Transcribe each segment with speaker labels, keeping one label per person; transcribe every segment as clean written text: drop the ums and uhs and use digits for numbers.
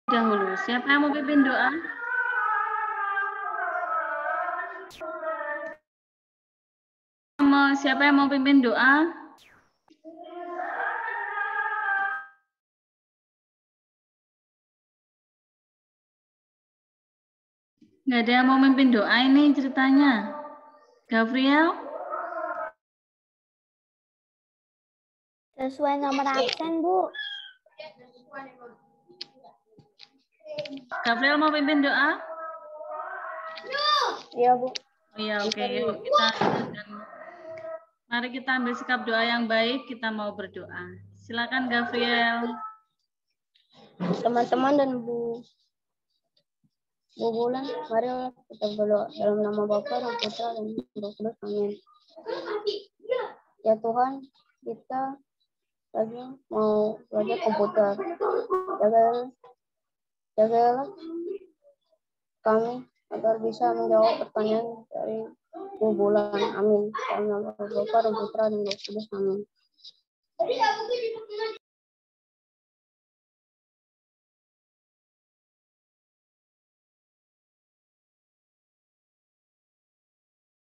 Speaker 1: dahulu. Siapa yang mau pimpin doa? Siapa yang mau pimpin doa? Nggak ada yang mau mimpin doa ini ceritanya. Gabriel?
Speaker 2: Sesuai nomor absen, Bu.
Speaker 1: Gabriel mau pimpin doa?
Speaker 2: Iya, Bu.
Speaker 1: Iya, oke. Yuk mari kita ambil sikap doa yang baik, kita mau berdoa. Silakan Gabriel.
Speaker 2: Teman-teman dan Bu Bulan, mari kita berdoa dalam nama Bapa dan Putra dan Roh Kudus. Amin. Ya Tuhan, kita lagi mau belajar komputer. Jagalah kami agar bisa menjawab pertanyaan dari Bu Bulan. Amin. Dalam nama Bapa dan Putra dan Roh Kudus. Amin.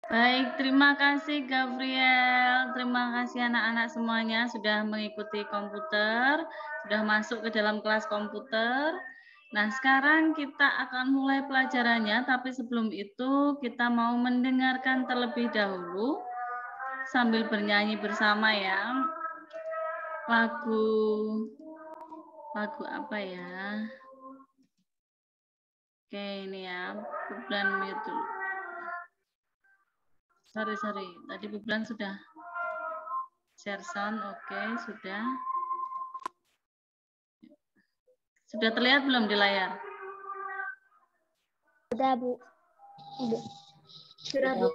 Speaker 1: Baik, terima kasih Gabriel. Terima kasih anak-anak semuanya sudah mengikuti komputer, sudah masuk ke dalam kelas komputer. Nah, sekarang kita akan mulai pelajarannya, tapi sebelum itu kita mau mendengarkan terlebih dahulu sambil bernyanyi bersama ya. Lagu apa ya? Oke, ini ya, bulan itu. Sorry. Tadi Bu Bulan sudah share sound, oke, sudah. Sudah terlihat belum di layar?
Speaker 2: Sudah, Bu. Sudah, Bu.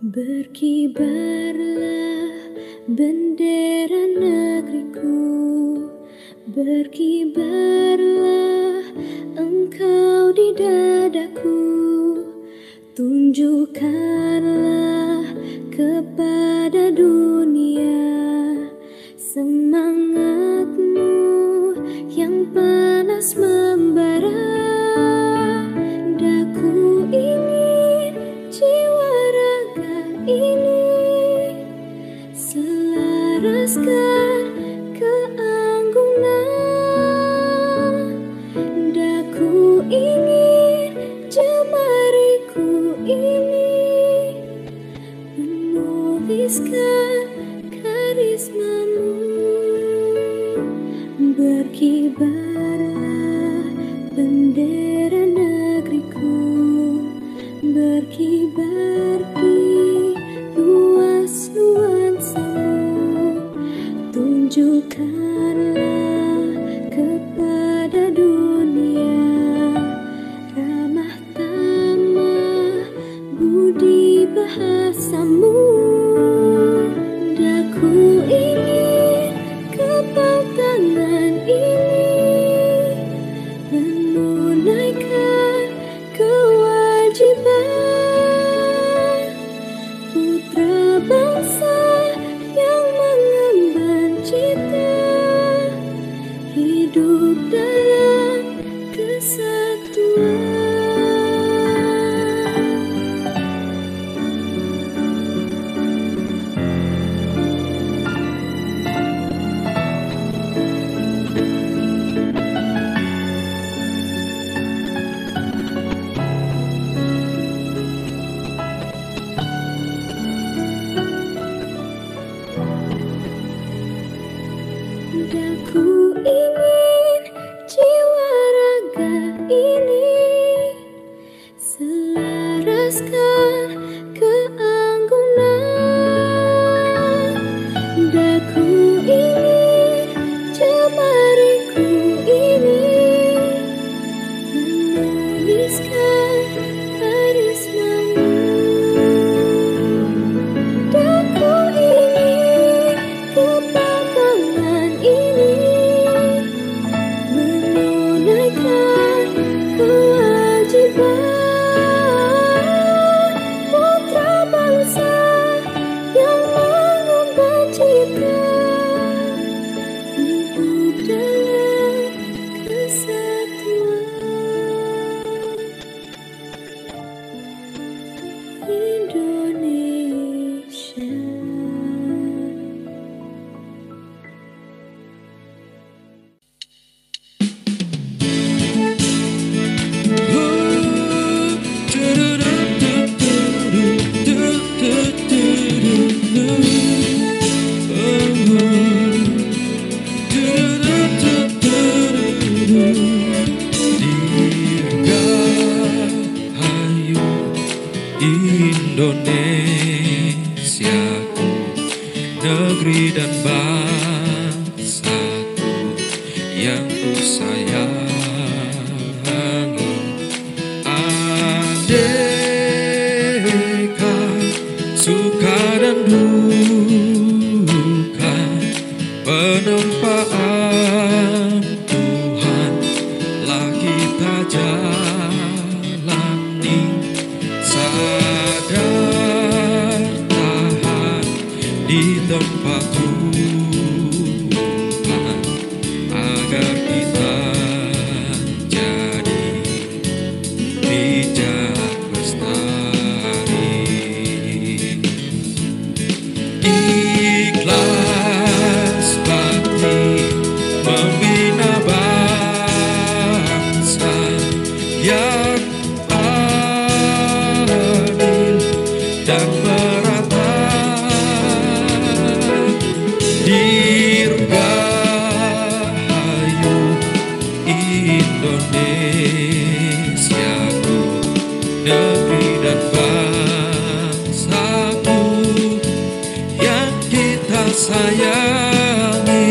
Speaker 3: Berkibarlah bendera negeriku, berkibarlah engkau di dadaku, tunjukkanlah kepada dunia semangatmu yang panas membara. Daku ingin jiwa raga ini selaraskan keanggunan. Daku ingin jemariku ini menuliskan karismamu. Berkibarlah bendera negeriku, berkibar di luas nuansamu, tunjukkanlah kepada dunia ramah tamah budi bahasamu. Daku ingin kepal tangan ini menunaikan kewajiban putra bangsa yang mengemban cita
Speaker 4: negeri dan bangsaku yang ku sayangi. Andaikan suka dan duka penempaan Tuhan lah kita jalani, sadar tahan di tempat Tuhan agar kita jadi bijak lestari. Ikhlas bakti membina bangsa yang adil dan merata. Dirgahayu Indonesiaku, negeri dan bangsaku yang kita sayangi.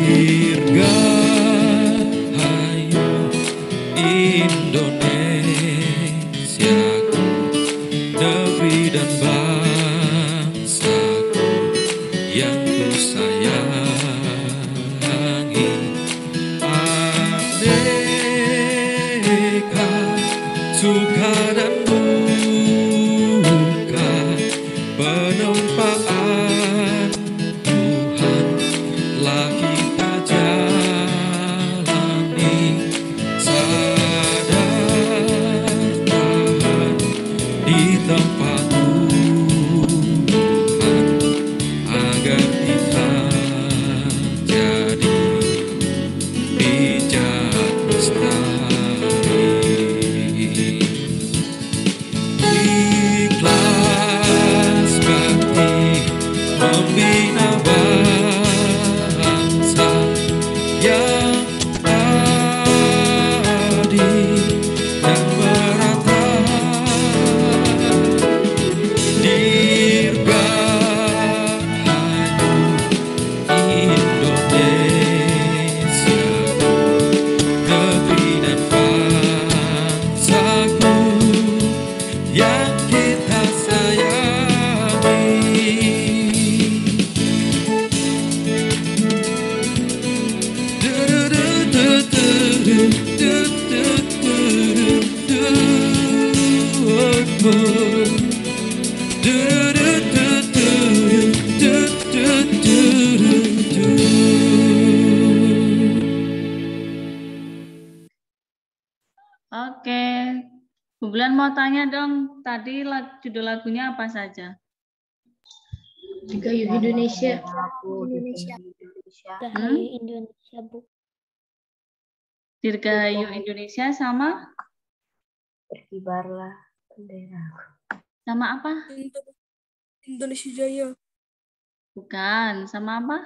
Speaker 4: Dirgahayu Indonesiaku, negeri dan bangsaku yang ku sayangi. Andaikan suka dan duka penempaan Tuhan lah kita jalani, sadar tahan di tempat Tuhan agar kita jadi bijak lestari. Ikhlas bakti membina bangsa yang adil dan merata. Dirgahayu Indonesiaku, negeri dan bangsaku yang kita
Speaker 1: Oke, Bu Bulan mau tanya dong, tadi judul lagunya apa saja?
Speaker 5: Dirgahayu Indonesia.
Speaker 2: Indonesia. Indonesia, Bu.
Speaker 1: Dirgahayu Indonesia sama
Speaker 5: Berkibarlah bendera.
Speaker 1: sama apa?
Speaker 2: Indonesia Jaya.
Speaker 1: Bukan, sama apa?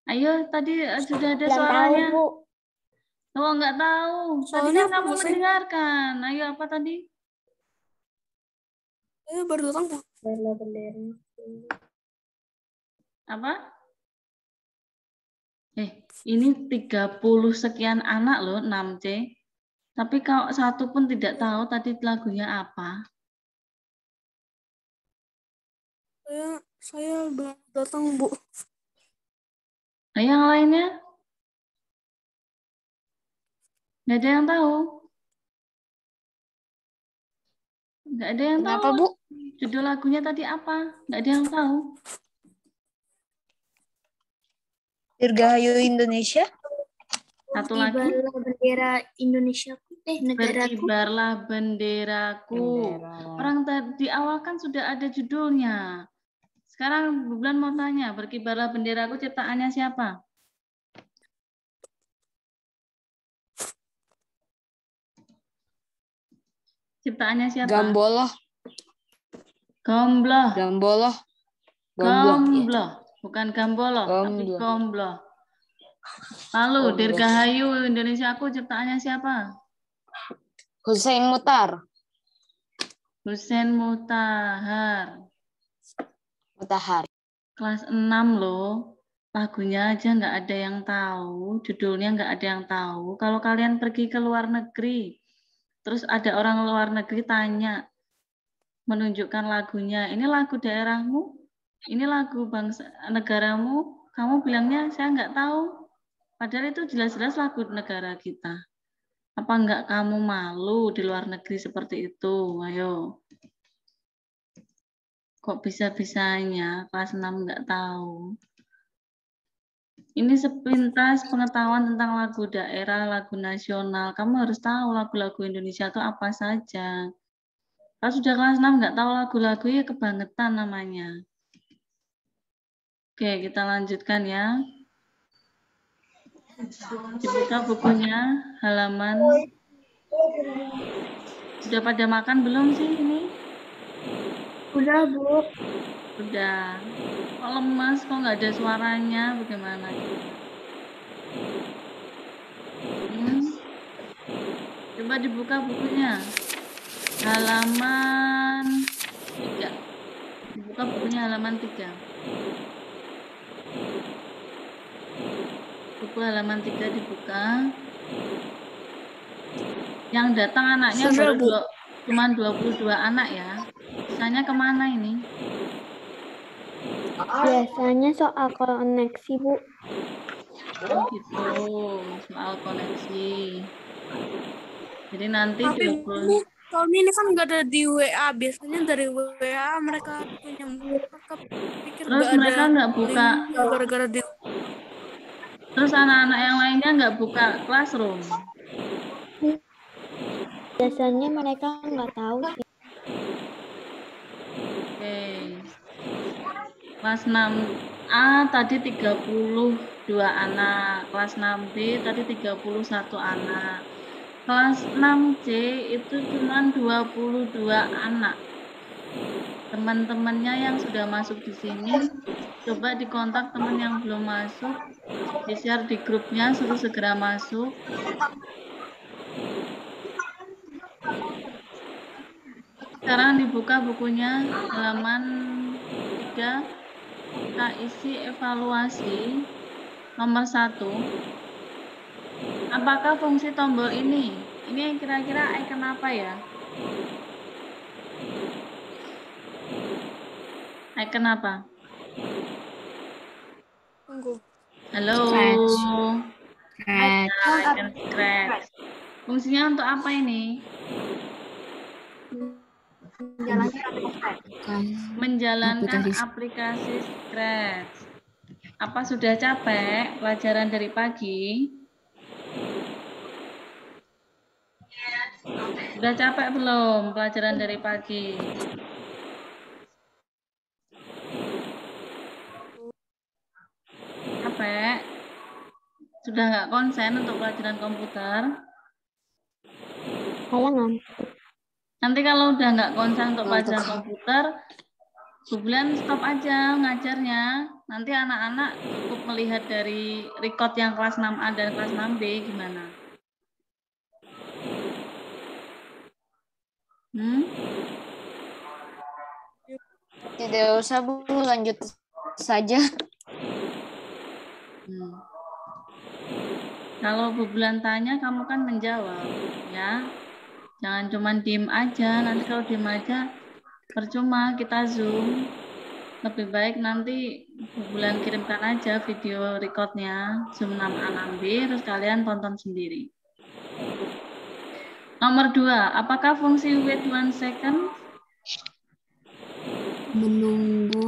Speaker 1: Ayo, tadi sudah ada suaranya.
Speaker 2: Bu.
Speaker 1: Oh, nggak tahu. Tadi
Speaker 2: Soalnya
Speaker 1: kan kamu
Speaker 2: bosan.
Speaker 1: mendengarkan. Ayo, apa tadi?
Speaker 2: Baru datang, Bu.
Speaker 5: Bendera.
Speaker 1: Apa? Ini 30 sekian anak loh, 6C. Tapi kalau satu pun tidak tahu tadi lagunya apa.
Speaker 2: Saya belum datang, Bu.
Speaker 1: Nah, yang lainnya? Nggak ada yang tahu? Nggak ada yang
Speaker 2: Kenapa,
Speaker 1: tahu.
Speaker 2: Bu?
Speaker 1: Judul lagunya tadi apa? Nggak ada yang tahu.
Speaker 6: Dirgahayu Indonesia.
Speaker 1: Satu lagi.
Speaker 2: Berkibarlah bendera Indonesia, negaraku.
Speaker 1: Berkibarlah benderaku. Orang tadi awal kan sudah ada judulnya. Sekarang Bu Bulan mau tanya, berkibarlah benderaku ciptaannya siapa? Ciptaannya siapa?
Speaker 6: Gamboloh.
Speaker 1: Gombloh.
Speaker 6: Gamboloh.
Speaker 1: Gombloh. Bukan gamboloh, tapi
Speaker 6: Gombloh.
Speaker 1: gombloh. Lalu
Speaker 6: Gombloh.
Speaker 1: Dirgahayu Indonesia Aku ciptaannya siapa?
Speaker 6: Hussein Mutar.
Speaker 1: Husein Mutahar.
Speaker 6: Mutahar.
Speaker 1: Kelas 6 loh. Lagunya aja nggak ada yang tahu, judulnya nggak ada yang tahu. Kalau kalian pergi ke luar negeri, terus ada orang luar negeri tanya, menunjukkan lagunya, ini lagu daerahmu, ini lagu bangsa negaramu, kamu bilangnya saya nggak tahu. Padahal itu jelas-jelas lagu negara kita. Apa nggak kamu malu di luar negeri seperti itu? Ayo. Kok bisa-bisanya kelas 6 nggak tahu? Ini sepintas pengetahuan tentang lagu daerah, lagu nasional. Kamu harus tahu lagu-lagu Indonesia itu apa saja. Kalau sudah kelas 6 nggak tahu lagu-lagu, ya kebangetan namanya. Oke, kita lanjutkan ya. Dibuka bukunya, halaman. Sudah pada makan belum sih ini?
Speaker 2: Udah, Bu.
Speaker 1: Udah. Kok lemas, kok nggak ada suaranya, bagaimana? Coba dibuka bukunya. Halaman 3. Dibuka bukunya halaman 3. Buku halaman 3 dibuka. Yang datang anaknya baru cuma 22 anak ya. Sisanya kemana ini?
Speaker 2: Biasanya soal koneksi, Bu.
Speaker 1: Oh gitu, soal koneksi. Jadi nanti 20.
Speaker 7: Tahun ini kan nggak ada di WA, biasanya dari WA mereka punya mereka pikir
Speaker 1: Terus mereka nggak buka.
Speaker 7: Gara-gara di.
Speaker 1: Terus anak-anak yang lainnya nggak buka classroom.
Speaker 2: Biasanya mereka nggak tahu sih.
Speaker 1: Oke. Kelas 6A tadi 32 anak, kelas 6B tadi 31 anak. Kelas 6C itu cuma 22 anak. Teman-temannya yang sudah masuk di sini, coba dikontak teman yang belum masuk, di-share di grupnya, suruh segera masuk. Sekarang dibuka bukunya, halaman 3, kita isi evaluasi. Nomor 1. Apakah fungsi tombol ini? Ini kira-kira icon apa ya? Icon apa?
Speaker 7: Tunggu.
Speaker 1: Halo. Icon scratch. Fungsinya untuk apa ini? Menjalankan aplikasi Scratch. Apa sudah capek pelajaran dari pagi? Sudah capek belum pelajaran dari pagi? Capek? Sudah nggak konsen untuk pelajaran komputer?
Speaker 2: Saya ngantuk.
Speaker 1: Nanti kalau udah nggak konsen untuk pelajaran komputer, Bu Bulan stop aja ngajarnya. Nanti anak-anak cukup melihat dari record yang kelas 6A dan kelas 6B gimana?
Speaker 6: Tidak usah, Bu, lanjut saja.
Speaker 1: Kalau Bu Bulan tanya, kamu kan menjawab, ya. Jangan cuma diem aja. Nanti kalau diem aja, percuma kita Zoom. Lebih baik nanti Bu Bulan kirimkan aja video recordnya, Zoom 6A 6B, terus kalian tonton sendiri. Nomor 2, apakah fungsi wait 1 second?
Speaker 5: Menunggu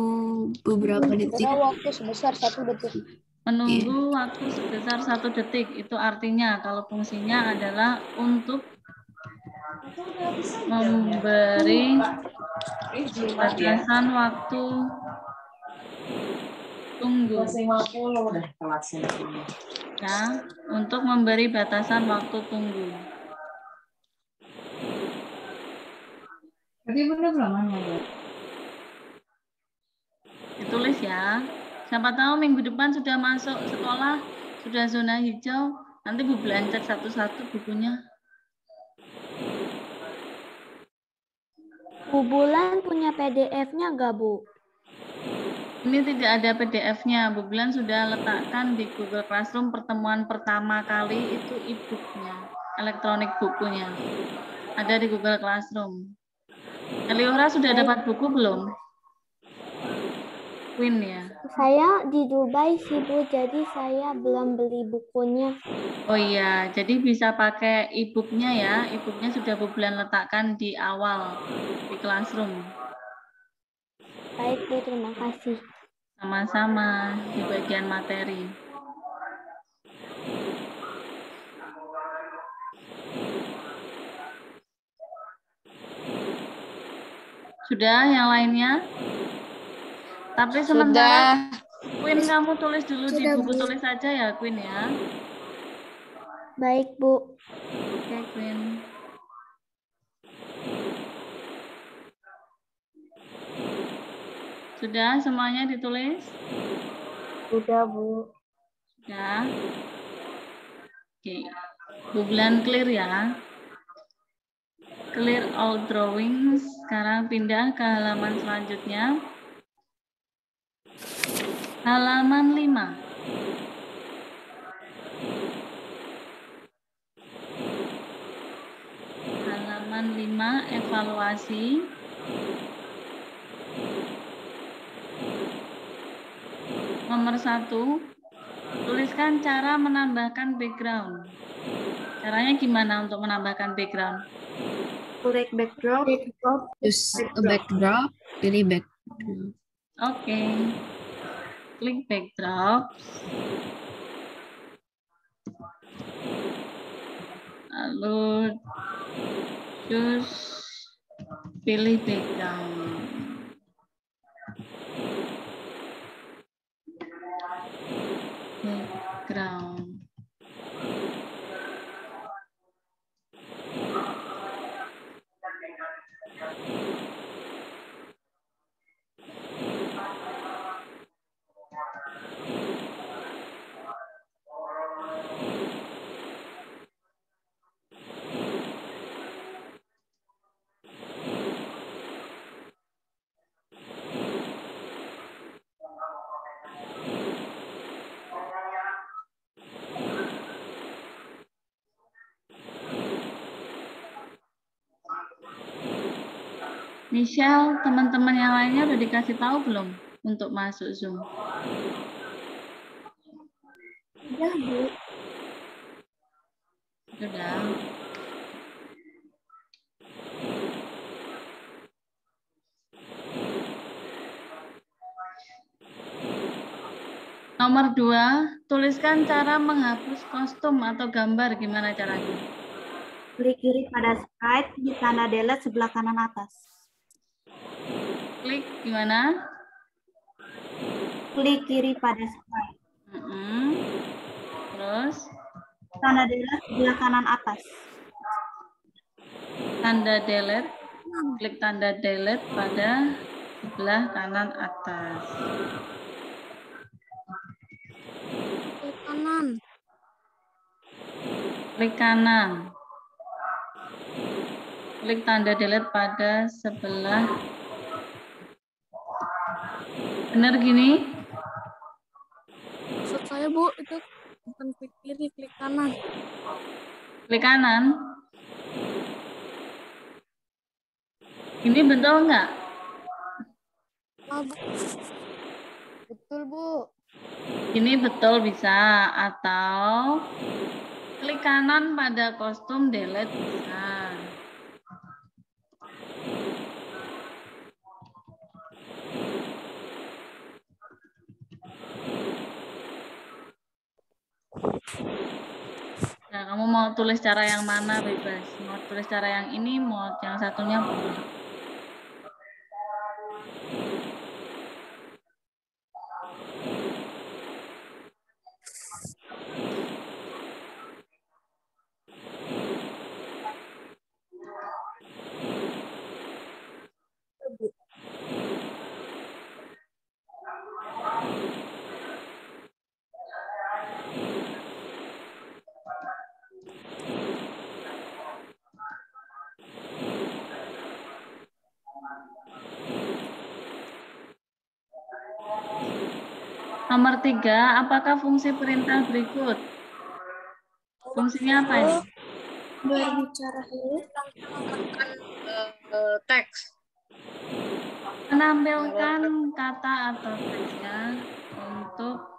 Speaker 5: beberapa detik.
Speaker 2: Waktu sebesar 1 detik.
Speaker 1: Menunggu waktu sebesar 1 detik. Itu artinya kalau fungsinya adalah untuk memberi batasan waktu tunggu. Ya, untuk memberi batasan waktu tunggu. Ditulis ya. Siapa tahu minggu depan sudah masuk sekolah, sudah zona hijau, nanti Bu Belan cek satu-satu bukunya.
Speaker 3: Bu Bulan punya PDF-nya nggak, Bu?
Speaker 1: Ini tidak ada PDF-nya. Bu Belan sudah letakkan di Google Classroom pertemuan pertama kali itu e-booknya, elektronik bukunya. Ada di Google Classroom. Eliora sudah dapat buku belum? Queen ya.
Speaker 3: Saya di Dubai sih, Bu, jadi saya belum beli bukunya.
Speaker 1: Oh iya, jadi bisa pakai e-booknya ya. E-booknya sudah Bu Belan letakkan di awal di Classroom.
Speaker 3: Baik, Bu, terima kasih.
Speaker 1: Sama-sama di bagian materi. Sudah yang lainnya? Tapi sementara Queen kamu tulis dulu di
Speaker 3: Sudah,
Speaker 1: buku
Speaker 3: Bu.
Speaker 1: tulis saja ya Queen ya.
Speaker 3: Baik, Bu.
Speaker 1: Oke Queen. Sudah semuanya ditulis?
Speaker 2: Sudah, Bu.
Speaker 1: Sudah. Oke. Bu Belan clear ya. Clear all drawings. Sekarang pindah ke halaman selanjutnya. Halaman 5. Halaman 5 evaluasi. Nomor 1, tuliskan cara menambahkan background. Caranya gimana untuk menambahkan background?
Speaker 5: Klik backdrop. Use a backdrop. Pilih backdrop.
Speaker 1: Oke. Klik backdrop. Lalu choose pilih background. Background. Michelle, teman-teman yang lainnya udah dikasih tahu belum untuk masuk Zoom?
Speaker 3: Sudah, Bu.
Speaker 1: Sudah. Nomor 2, tuliskan cara menghapus kostum atau gambar. Gimana caranya?
Speaker 8: Klik kiri pada slide di tanda delete sebelah kanan atas.
Speaker 1: Klik gimana?
Speaker 8: Klik kiri pada slide.
Speaker 1: Terus?
Speaker 8: Tanda delete sebelah kanan atas.
Speaker 1: Tanda delete. Klik tanda delete pada sebelah kanan atas.
Speaker 7: Klik kanan.
Speaker 1: Klik kanan. Klik tanda delete pada sebelah. Benar gini?
Speaker 7: Maksud saya, Bu, itu bukan klik kiri, klik kanan.
Speaker 1: Klik kanan. Ini betul nggak?
Speaker 7: Ah, Bu.
Speaker 6: Betul, Bu.
Speaker 1: Ini betul bisa. Atau klik kanan pada kostum delete bisa. Nah, kamu mau tulis cara yang mana bebas. Mau tulis cara yang ini, mau yang satunya boleh. Nomor 3, apakah fungsi perintah berikut? Fungsinya apa ini?
Speaker 3: Berbicara hello.
Speaker 5: Teks.
Speaker 1: Menampilkan kata atau teks ya untuk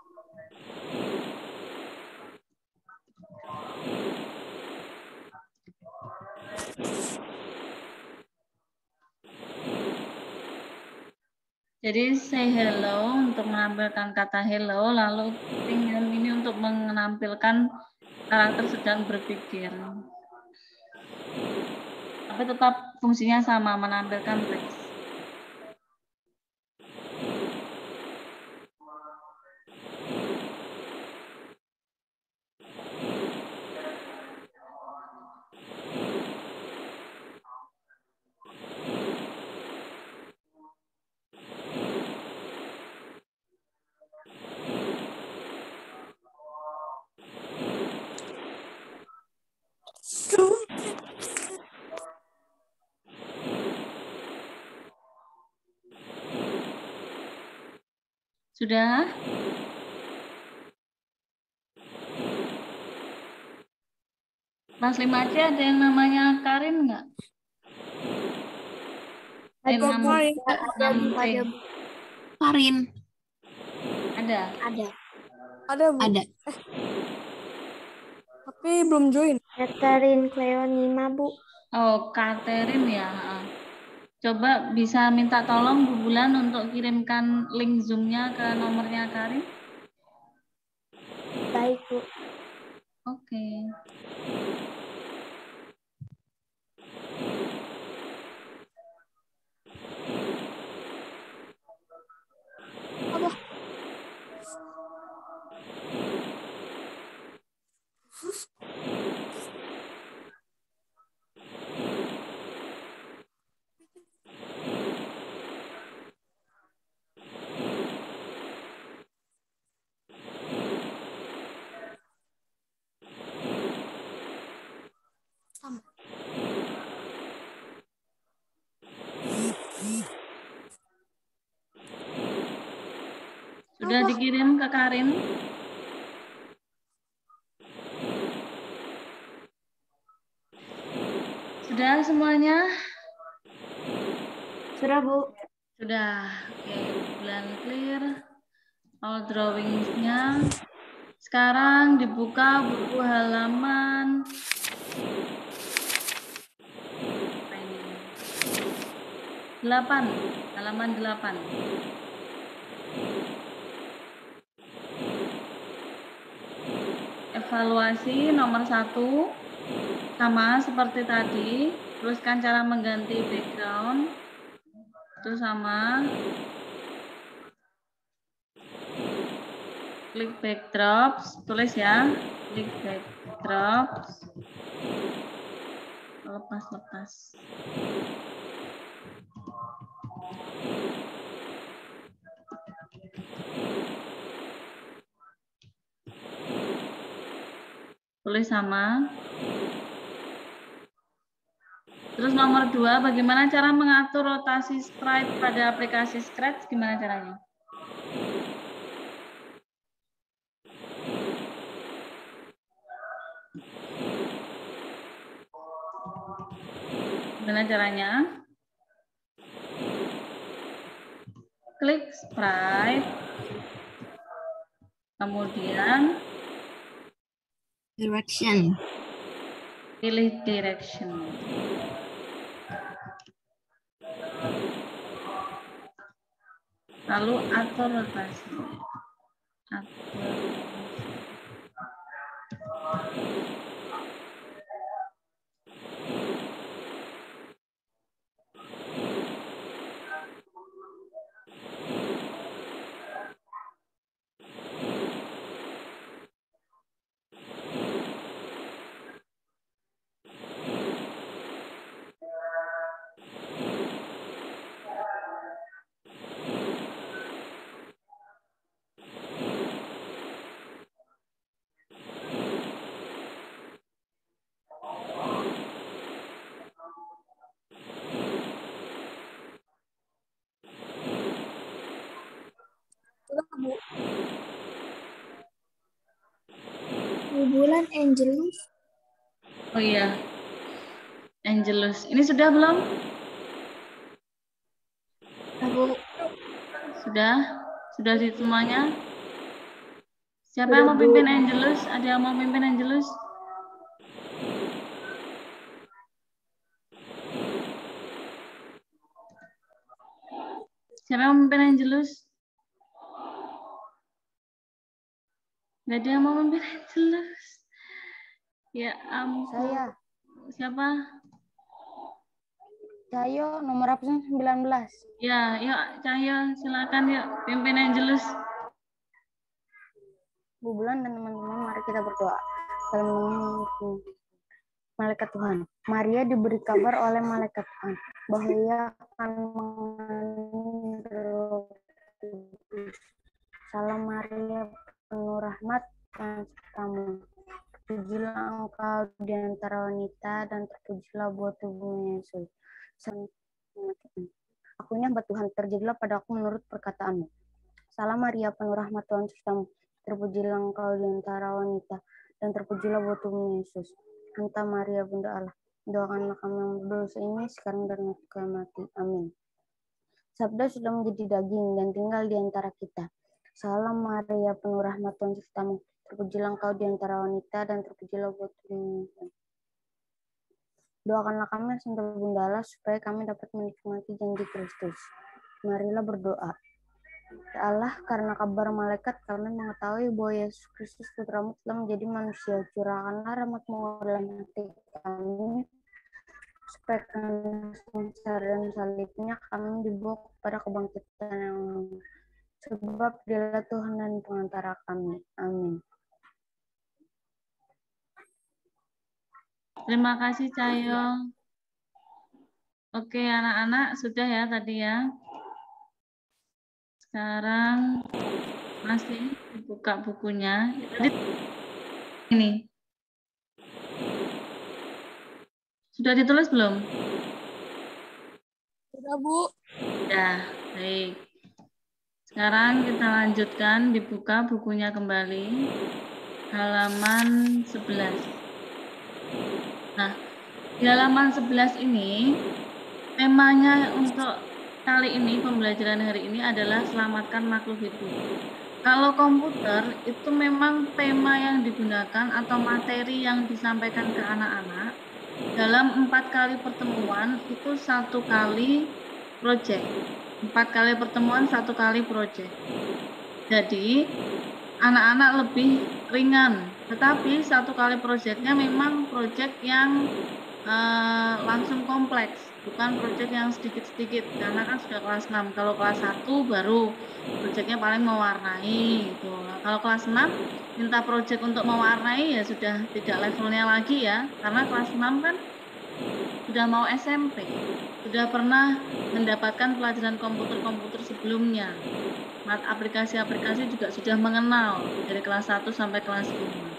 Speaker 1: jadi say hello untuk menampilkan kata hello, lalu tinggal ini untuk menampilkan karakter sedang berpikir. Tapi tetap fungsinya sama, menampilkan teks. Sudah? Kelas 5C ada yang namanya Karin nggak?
Speaker 3: Ada, Bu.
Speaker 1: 6C.
Speaker 5: Karin.
Speaker 1: Ada?
Speaker 7: Ada, Bu.
Speaker 5: Ada.
Speaker 7: Tapi belum join.
Speaker 3: Catherine Cleonima, Bu.
Speaker 1: Oh, Katerin ya. Coba bisa minta tolong Bu Bulan untuk kirimkan link Zoom-nya ke nomornya Karin.
Speaker 3: Baik, Bu.
Speaker 1: Oke. Sudah dikirim ke Karin? Sudah semuanya?
Speaker 8: Sudah, Bu.
Speaker 1: Sudah. Oke, bulan clear. All drawings-nya. Sekarang dibuka buku halaman 8. Halaman 8. Evaluasi nomor 1 sama seperti tadi, tuliskan cara mengganti background itu sama, klik backdrops, tulis ya, klik backdrops, lepas. Tulis sama. Terus nomor 2, bagaimana cara mengatur rotasi sprite pada aplikasi Scratch? Gimana caranya? Gimana caranya? Klik sprite, kemudian
Speaker 5: Direction.
Speaker 1: pilih direction. Lalu atur rotasi.
Speaker 3: Angelus.
Speaker 1: Oh iya. Angelus. Ini sudah belum? Sudah? Sudah di semuanya? Siapa yang mau pimpin Angelus? Ada yang mau pimpin Angelus? Siapa yang mau pimpin Angelus? Nggak ada yang mau pimpin Angelus. Ya ampun.
Speaker 6: Saya.
Speaker 1: Siapa?
Speaker 6: Cahyo nomor absen 19.
Speaker 1: Ya, yuk Cahyo, silakan yuk pimpin Angelus.
Speaker 6: Bu Bulan dan teman-teman, mari kita berdoa. Dalam nama malaikat Tuhan. Maria diberi kabar oleh malaikat Tuhan bahwa ia akan mengandung Roh Kudus. Salam Maria, penuh rahmat Tuhan sertamu. Terpujilah engkau di antara wanita dan terpujilah buah tubuhmu Yesus. Aku ini hamba Tuhan, terjadilah padaku menurut perkataanmu. Salam Maria, penuh rahmat Tuhan sertamu. Terpujilah engkau di antara wanita dan terpujilah buah tubuhmu Yesus. Santa Maria, Bunda Allah, doakanlah kami yang berdosa ini sekarang dan waktu kami mati. Amin. Sabda sudah menjadi daging dan tinggal di antara kita. Salam Maria, penuh rahmat Tuhan sertamu. Terpujilah engkau di antara wanita dan terpujilah buah tubuhmu Yesus. Doakanlah kami Santa Bunda Allah supaya kami dapat menikmati janji Kristus. Marilah berdoa. Ya Allah, karena kabar malaikat kami mengetahui bahwa Yesus Kristus putramu telah menjadi manusia. Curahkanlah rahmat-Mu dalam hati kami, supaya karena sengsara dan salibnya kami dibawa kepada kebangkitan yang lama. Sebab Dialah Tuhan dan pengantara kami. Amin.
Speaker 1: Terima kasih Cahyo. Oke anak-anak, sudah ya tadi ya. Sekarang masih buka bukunya. Jadi ini. Sudah ditulis belum?
Speaker 7: Sudah, Bu.
Speaker 1: Ya, baik. Sekarang kita lanjutkan, dibuka bukunya kembali. Halaman 11. Nah, di halaman 11 ini, temanya untuk kali ini, pembelajaran hari ini adalah selamatkan makhluk hidup. Kalau komputer, itu memang tema yang digunakan atau materi yang disampaikan ke anak-anak. Dalam 4 kali pertemuan, itu 1 kali proyek. 4 kali pertemuan, 1 kali proyek. Jadi, anak-anak lebih ringan. Tetapi 1 kali proyeknya memang proyek yang langsung kompleks, bukan proyek yang sedikit-sedikit, karena kan sudah kelas 6. Kalau kelas 1 baru proyeknya paling mewarnai gitu. Kalau kelas 6 minta proyek untuk mewarnai ya sudah tidak levelnya lagi ya, karena kelas 6 kan sudah mau SMP, sudah pernah mendapatkan pelajaran komputer-komputer sebelumnya. Aplikasi-aplikasi juga sudah mengenal dari kelas 1 sampai kelas 5.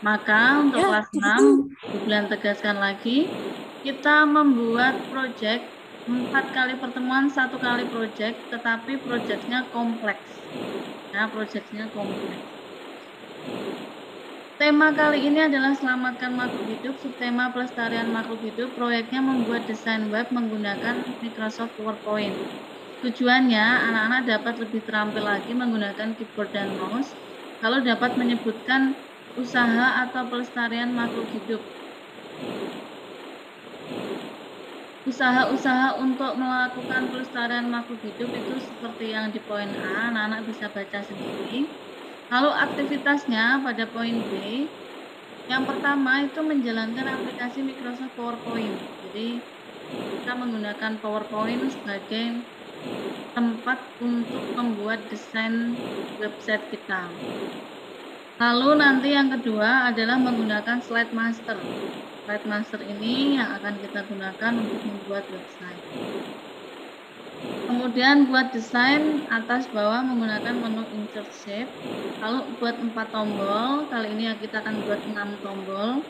Speaker 1: Maka untuk kelas 6, Bulan tegaskan lagi, kita membuat proyek 4 kali pertemuan, 1 kali proyek, tetapi proyeknya kompleks. Nah, proyeknya kompleks. Tema kali ini adalah selamatkan makhluk hidup, subtema pelestarian makhluk hidup. Proyeknya membuat desain web menggunakan Microsoft PowerPoint. Tujuannya, anak-anak dapat lebih terampil lagi menggunakan keyboard dan mouse, kalau dapat menyebutkan usaha atau pelestarian makhluk hidup. Usaha-usaha untuk melakukan pelestarian makhluk hidup itu seperti yang di poin A, anak-anak bisa baca sendiri. Lalu aktivitasnya pada poin B, yang pertama itu menjalankan aplikasi Microsoft PowerPoint. Jadi kita menggunakan PowerPoint sebagai tempat untuk membuat desain website kita. Lalu nanti yang kedua adalah menggunakan slide master. Slide master ini yang akan kita gunakan untuk membuat website. Kemudian buat desain atas bawah menggunakan menu insert shape. Lalu buat 4 tombol, kali ini kita akan buat 6 tombol.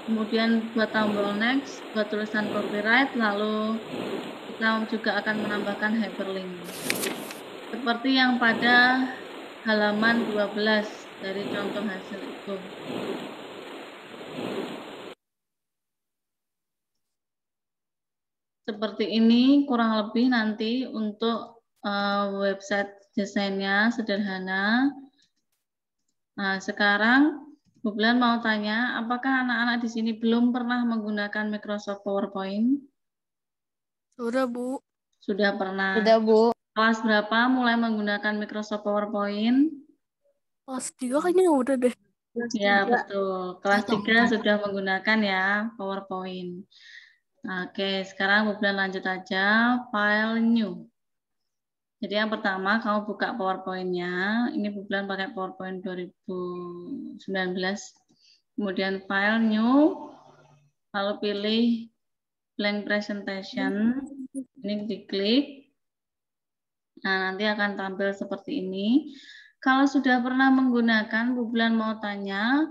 Speaker 1: Kemudian buat tombol next, buat tulisan copyright, lalu kita juga akan menambahkan hyperlink. Seperti yang pada halaman 12 dari contoh hasil itu. Seperti ini kurang lebih nanti untuk website desainnya sederhana. Nah, sekarang Bu Bulan mau tanya, apakah anak-anak di sini belum pernah menggunakan Microsoft PowerPoint?
Speaker 7: Sudah, Bu.
Speaker 1: Sudah pernah.
Speaker 6: Sudah, Bu.
Speaker 1: Kelas berapa mulai menggunakan Microsoft PowerPoint?
Speaker 7: Kelas 3 kayaknya udah deh.
Speaker 1: Ya, betul. Kelas
Speaker 5: Atau
Speaker 1: 3 sudah menggunakan ya PowerPoint. Oke, sekarang Bu Bulan lanjut aja, file new. Jadi yang pertama kamu buka PowerPoint-nya. Ini Bu Bulan pakai PowerPoint 2019. Kemudian file new, lalu pilih blank presentation. Ini diklik. Nah, nanti akan tampil seperti ini. Kalau sudah pernah menggunakan, Bu Bulan mau tanya,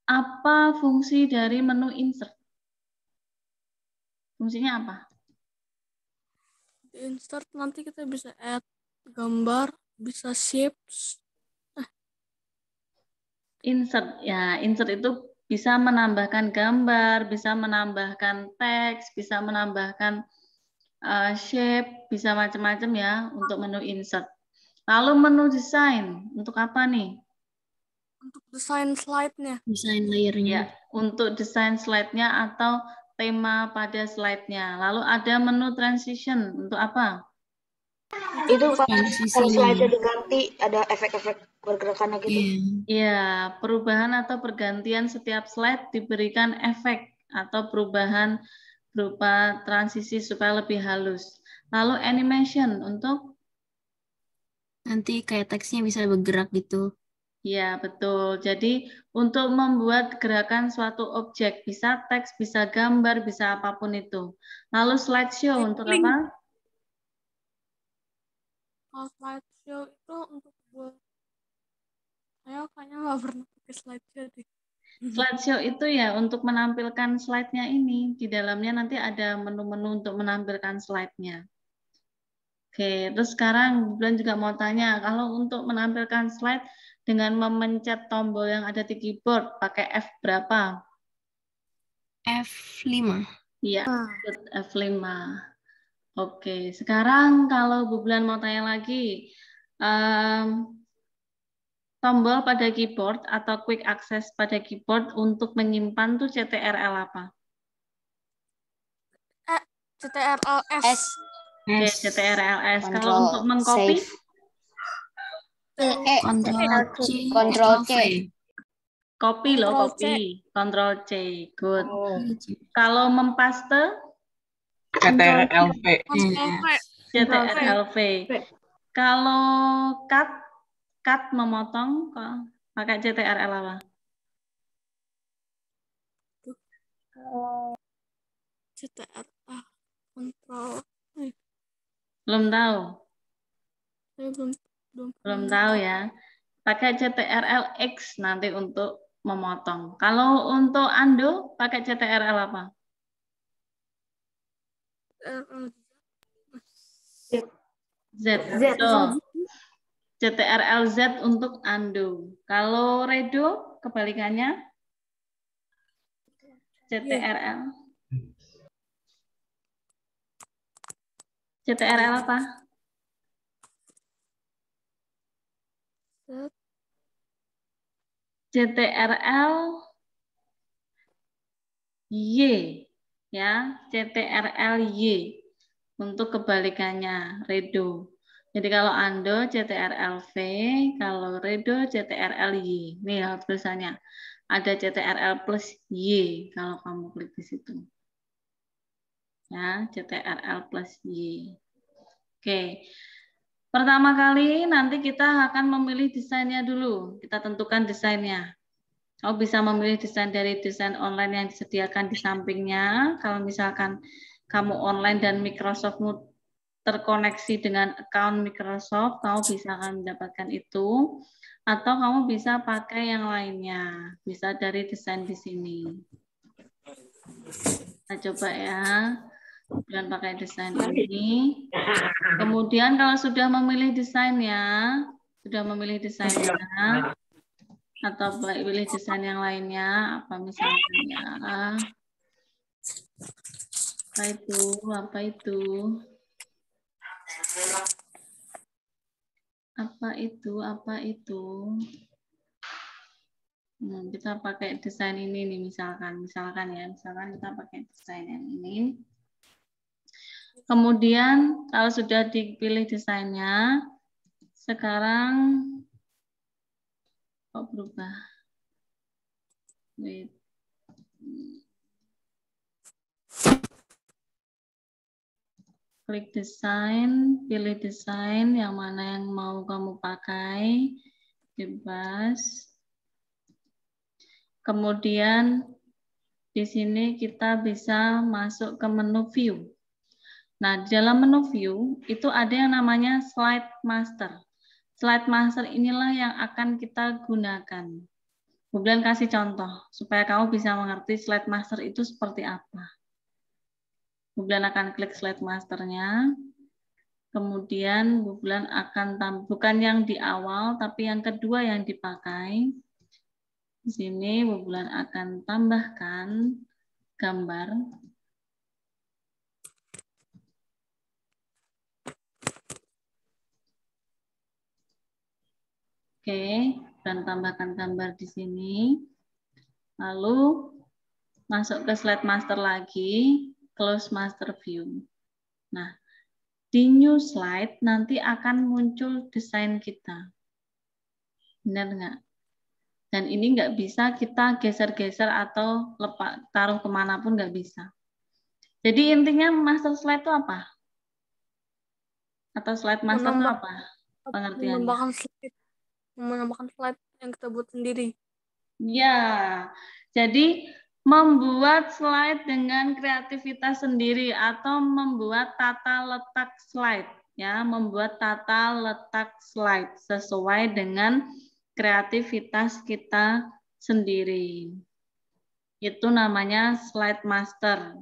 Speaker 1: apa fungsi dari menu insert? Fungsinya apa?
Speaker 7: Di insert nanti kita bisa add gambar, bisa shapes.
Speaker 1: Insert, ya, insert itu bisa menambahkan gambar, bisa menambahkan teks, bisa menambahkan shape, bisa macam-macam ya untuk menu insert. Lalu menu desain, untuk apa nih?
Speaker 7: Untuk desain slide-nya.
Speaker 5: desain layernya.
Speaker 1: Ya, untuk desain slide-nya atau tema pada slide-nya. Lalu ada menu transition, untuk apa?
Speaker 8: Itu kalau
Speaker 5: Transisinya.
Speaker 8: slide-nya diganti ada efek-efek pergerakannya gitu.
Speaker 5: Iya.
Speaker 1: Ya, perubahan atau pergantian setiap slide diberikan efek atau perubahan berupa transisi supaya lebih halus. Lalu animation untuk?
Speaker 5: Nanti kayak teksnya bisa bergerak gitu.
Speaker 1: Ya, betul. Jadi untuk membuat gerakan suatu objek, bisa teks, bisa gambar, bisa apapun itu. Lalu slideshow untuk
Speaker 7: Link.
Speaker 1: apa?
Speaker 7: Kalau slideshow itu untuk buat saya kayaknya nggak pernah pakai slideshow deh.
Speaker 1: Slideshow itu ya untuk menampilkan slide-nya ini. Di dalamnya nanti ada menu-menu untuk menampilkan slide-nya. Oke, terus sekarang Bulan juga mau tanya, kalau untuk menampilkan slide dengan memencet tombol yang ada di keyboard, pakai F berapa?
Speaker 5: F5.
Speaker 1: Iya, F5. Oke, sekarang kalau Bu Bulan mau tanya lagi, tombol pada keyboard atau quick access pada keyboard untuk menyimpan tuh CTRL apa?
Speaker 7: CTRL-S.
Speaker 1: Oke, CTRL-S. Kalau untuk mengcopy?
Speaker 6: Control C.
Speaker 1: Copy loh, copy. Control C. Good. Kalau mempaste?
Speaker 9: CTRL-V.
Speaker 1: CTRL-V. Kalau cut memotong, pakai CTRL apa?
Speaker 7: CTRL control.
Speaker 1: Belum tahu?
Speaker 7: Saya
Speaker 1: Belum tahu ya. Pakai CTRL X nanti untuk memotong. Kalau untuk undo, pakai CTRL apa? Z. So, CTRL Z untuk undo. Kalau redo, kebalikannya? CTRL. CTRL apa? CTRL Y, ya, CTRL Y untuk kebalikannya, redo. Jadi kalau undo CTRL V, kalau redo CTRL Y. Nih tulisannya, ada CTRL plus Y kalau kamu klik di situ. Ya, CTRL plus Y. Oke. Pertama kali nanti kita akan memilih desainnya dulu. Kita tentukan desainnya. Kamu bisa memilih desain dari desain online yang disediakan di sampingnya. Kalau misalkan kamu online dan Microsoftmu terkoneksi dengan account Microsoft, kamu bisa akan mendapatkan itu. Atau kamu bisa pakai yang lainnya. Bisa dari desain di sini. Kita coba ya. Dan pakai desain ini. Kemudian kalau sudah memilih desainnya, Atau pilih desain yang lainnya, apa misalkan ya. Apa itu? Apa itu? Apa itu? Apa itu? Kita pakai desain ini nih, misalkan kita pakai desain yang ini. Kemudian kalau sudah dipilih desainnya, sekarang kok berubah? Wait. Klik desain, pilih desain yang mana yang mau kamu pakai, bebas. Kemudian di sini kita bisa masuk ke menu view. Nah, di dalam menu view itu ada yang namanya slide master. Slide master inilah yang akan kita gunakan. Bulan kasih contoh supaya kamu bisa mengerti slide master itu seperti apa. Bulan akan klik slide masternya. Kemudian Bulan akan bukan yang di awal tapi yang kedua yang dipakai. Di sini Bulan akan tambahkan gambar. Oke, dan tambahkan gambar di sini. Lalu masuk ke slide master lagi, close master view. Nah, di new slide nanti akan muncul desain kita. Benar nggak? Dan ini nggak bisa kita geser-geser atau taruh kemanapun nggak bisa. Jadi intinya master slide itu apa? Atau slide master itu apa? Pengertiannya.
Speaker 7: Menambahkan slide yang kita buat sendiri.
Speaker 1: Ya, jadi membuat slide dengan kreativitas sendiri atau membuat tata letak slide. Ya, membuat tata letak slide sesuai dengan kreativitas kita sendiri. Itu namanya slide master.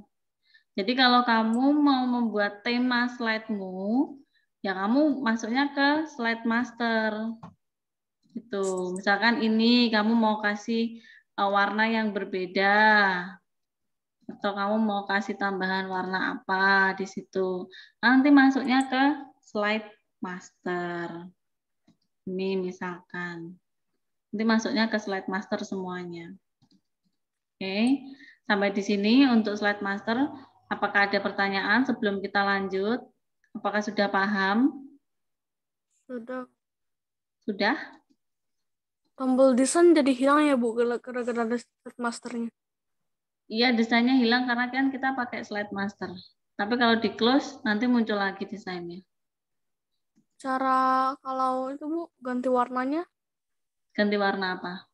Speaker 1: Jadi kalau kamu mau membuat tema slide-mu, ya kamu masuknya ke slide master. Gitu. Misalkan ini kamu mau kasih warna yang berbeda. Atau kamu mau kasih tambahan warna apa di situ. Nanti masuknya ke slide master. Ini misalkan. Nanti masuknya ke slide master semuanya. Oke, sampai di sini untuk slide master. Apakah ada pertanyaan sebelum kita lanjut? Apakah sudah paham?
Speaker 7: Sudah.
Speaker 1: Sudah?
Speaker 7: Tombol desain jadi hilang ya Bu, gara-gara ada slide masternya.
Speaker 1: Iya, desainnya hilang karena kan kita pakai slide master. Tapi kalau di close, nanti muncul lagi desainnya.
Speaker 7: Cara kalau itu Bu, ganti warnanya?
Speaker 1: Ganti warna apa?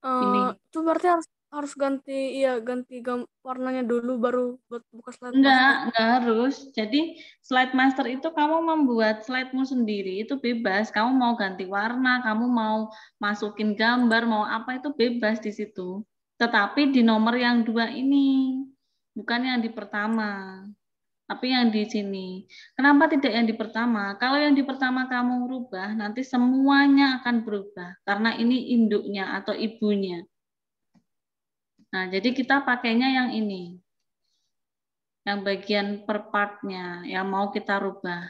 Speaker 1: Ini.
Speaker 7: Itu berarti harus ganti warnanya dulu baru buat buka slide master.
Speaker 1: Enggak harus. Jadi slide master itu kamu membuat slide-mu sendiri itu bebas. Kamu mau ganti warna, kamu mau masukin gambar, mau apa itu bebas di situ. Tetapi di nomor yang 2 ini, bukan yang di pertama. Tapi yang di sini. Kenapa tidak yang di pertama? Kalau yang di pertama kamu rubah, nanti semuanya akan berubah. Karena ini induknya atau ibunya. Nah, jadi kita pakainya yang ini. Yang bagian per part-nya, yang mau kita rubah.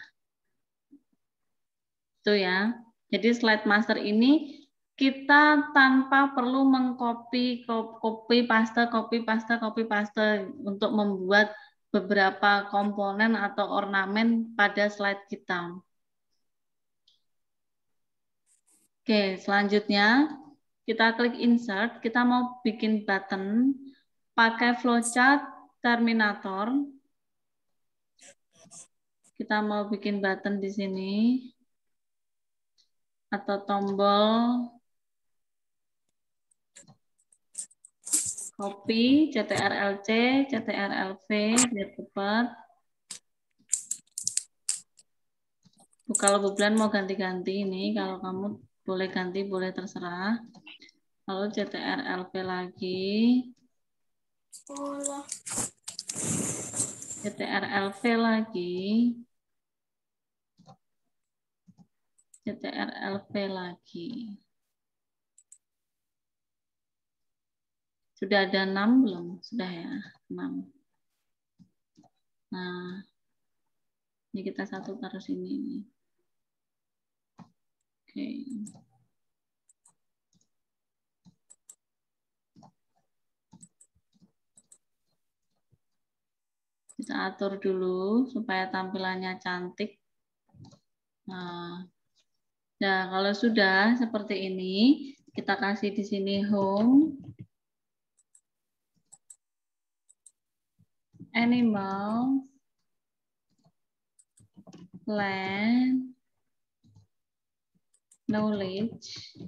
Speaker 1: Itu ya. Jadi slide master ini kita tanpa perlu mengcopy, copy paste untuk membuat beberapa komponen atau ornamen pada slide kita. Oke, selanjutnya kita klik insert, kita mau bikin button pakai flowchart Terminator. Kita mau bikin button di sini atau tombol copy CTRL-C, CTRL-V biar cepat. Kalau Bulan mau ganti-ganti ini, kalau kamu boleh ganti, boleh terserah. Lalu CTRL-V lagi. CTRL-V lagi. CTRL-V lagi. Sudah ada 6 belum? Sudah ya, 6. Nah, ini kita satu taruh sini. Oke. Kita atur dulu supaya tampilannya cantik. Nah, kalau sudah seperti ini, kita kasih di sini home, animal, land, knowledge,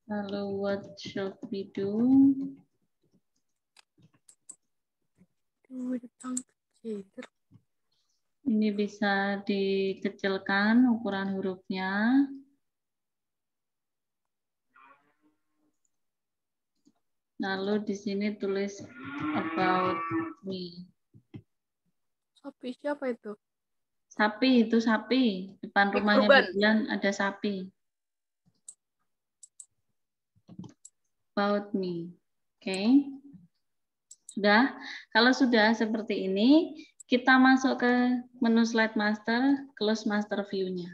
Speaker 1: lalu what should we do? Ini bisa dikecilkan ukuran hurufnya. Lalu di sini tulis about me.
Speaker 7: Sapi siapa itu?
Speaker 1: Sapi, itu sapi. Depan rumahnya Bu Bulan ada sapi. About me. Oke. Sudah. Kalau sudah seperti ini, kita masuk ke menu slide master, close master view-nya.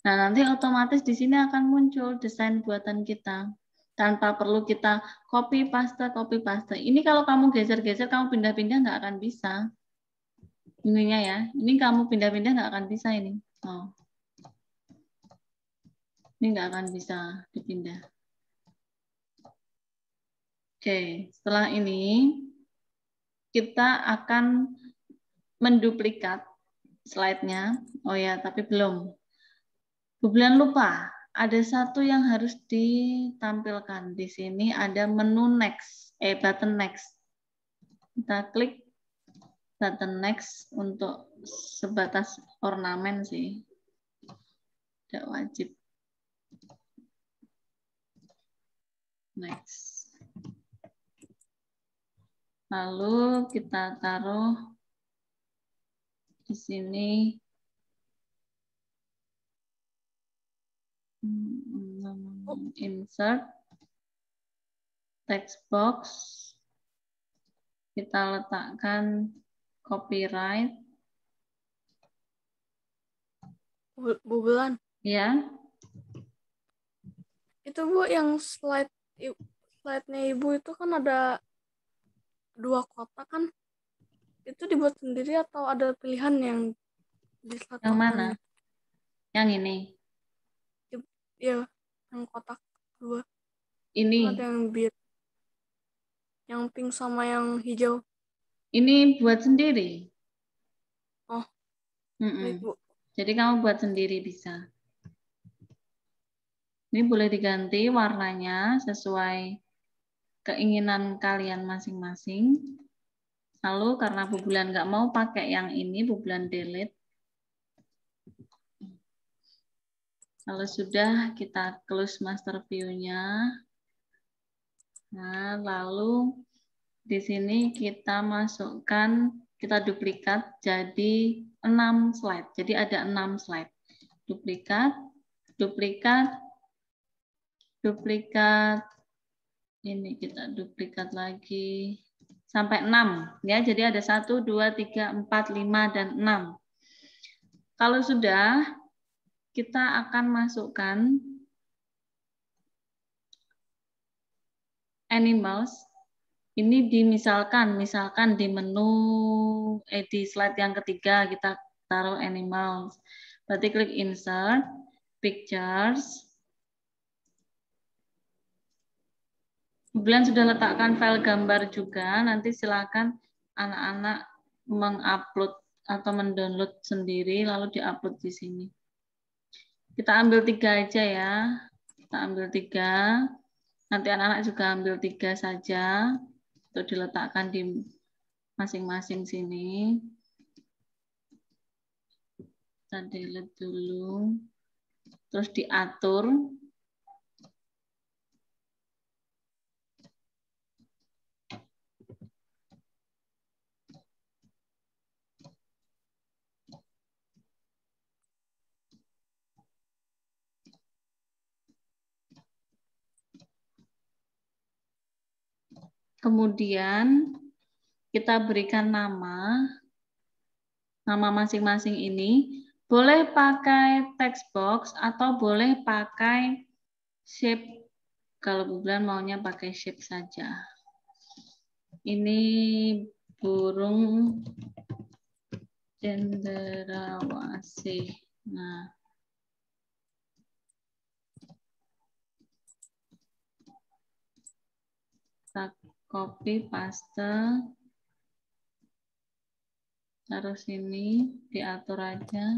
Speaker 1: Nah, nanti otomatis di sini akan muncul desain buatan kita. Tanpa perlu kita copy paste. Ini kalau kamu geser-geser, kamu pindah-pindah nggak akan bisa. Ininya ya, ini kamu pindah-pindah nggak akan bisa ini. Oh. Ini nggak akan bisa dipindah. Oke, setelah ini kita akan menduplikat slide-nya. Oh ya, tapi belum. Bu Bulan lupa, ada satu yang harus ditampilkan. Di sini ada menu next, button next. Kita klik button next untuk sebatas ornamen sih. Tidak wajib. Next. Lalu kita taruh di sini insert text box, kita letakkan copyright.
Speaker 7: Bu Bulan.
Speaker 1: Ya.
Speaker 7: Itu Bu yang slide-nya Ibu itu kan ada 2 kotak kan? Itu dibuat sendiri atau ada pilihan yang di slide
Speaker 1: yang mana? Yang ini?
Speaker 7: Ya, yang kotak 2.
Speaker 1: Ini.
Speaker 7: Ada yang biru, yang pink sama yang hijau.
Speaker 1: Ini buat sendiri.
Speaker 7: Oh, baik Bu.
Speaker 1: Jadi kamu buat sendiri bisa. Ini boleh diganti warnanya sesuai keinginan kalian masing-masing. Lalu karena Bu Bulan nggak mau pakai yang ini, Bu Bulan delete. Kalau sudah, kita close master view-nya. Nah, lalu di sini kita masukkan, kita duplikat jadi 6 slide. Jadi ada 6 slide. Duplikat, duplikat, duplikat. Ini kita duplikat lagi sampai 6 ya. Jadi ada 1 2 3 4 5 dan 6. Kalau sudah, kita akan masukkan animals. Ini misalkan di menu di slide yang ketiga kita taruh animals. Berarti klik insert, pictures. Bulan sudah letakkan file gambar juga, nanti silakan anak-anak mengupload atau mendownload sendiri lalu diupload di sini. Kita ambil 3 aja ya. Kita ambil 3. Nanti anak-anak juga ambil 3 saja untuk diletakkan di masing-masing sini. Kita delete dulu. Terus diatur. Kemudian kita berikan nama masing-masing ini. Boleh pakai text box atau boleh pakai shape. Kalau Bu Bulan maunya pakai shape saja. Ini burung cendrawasih. Nah, kita copy paste. Taruh sini, diatur aja.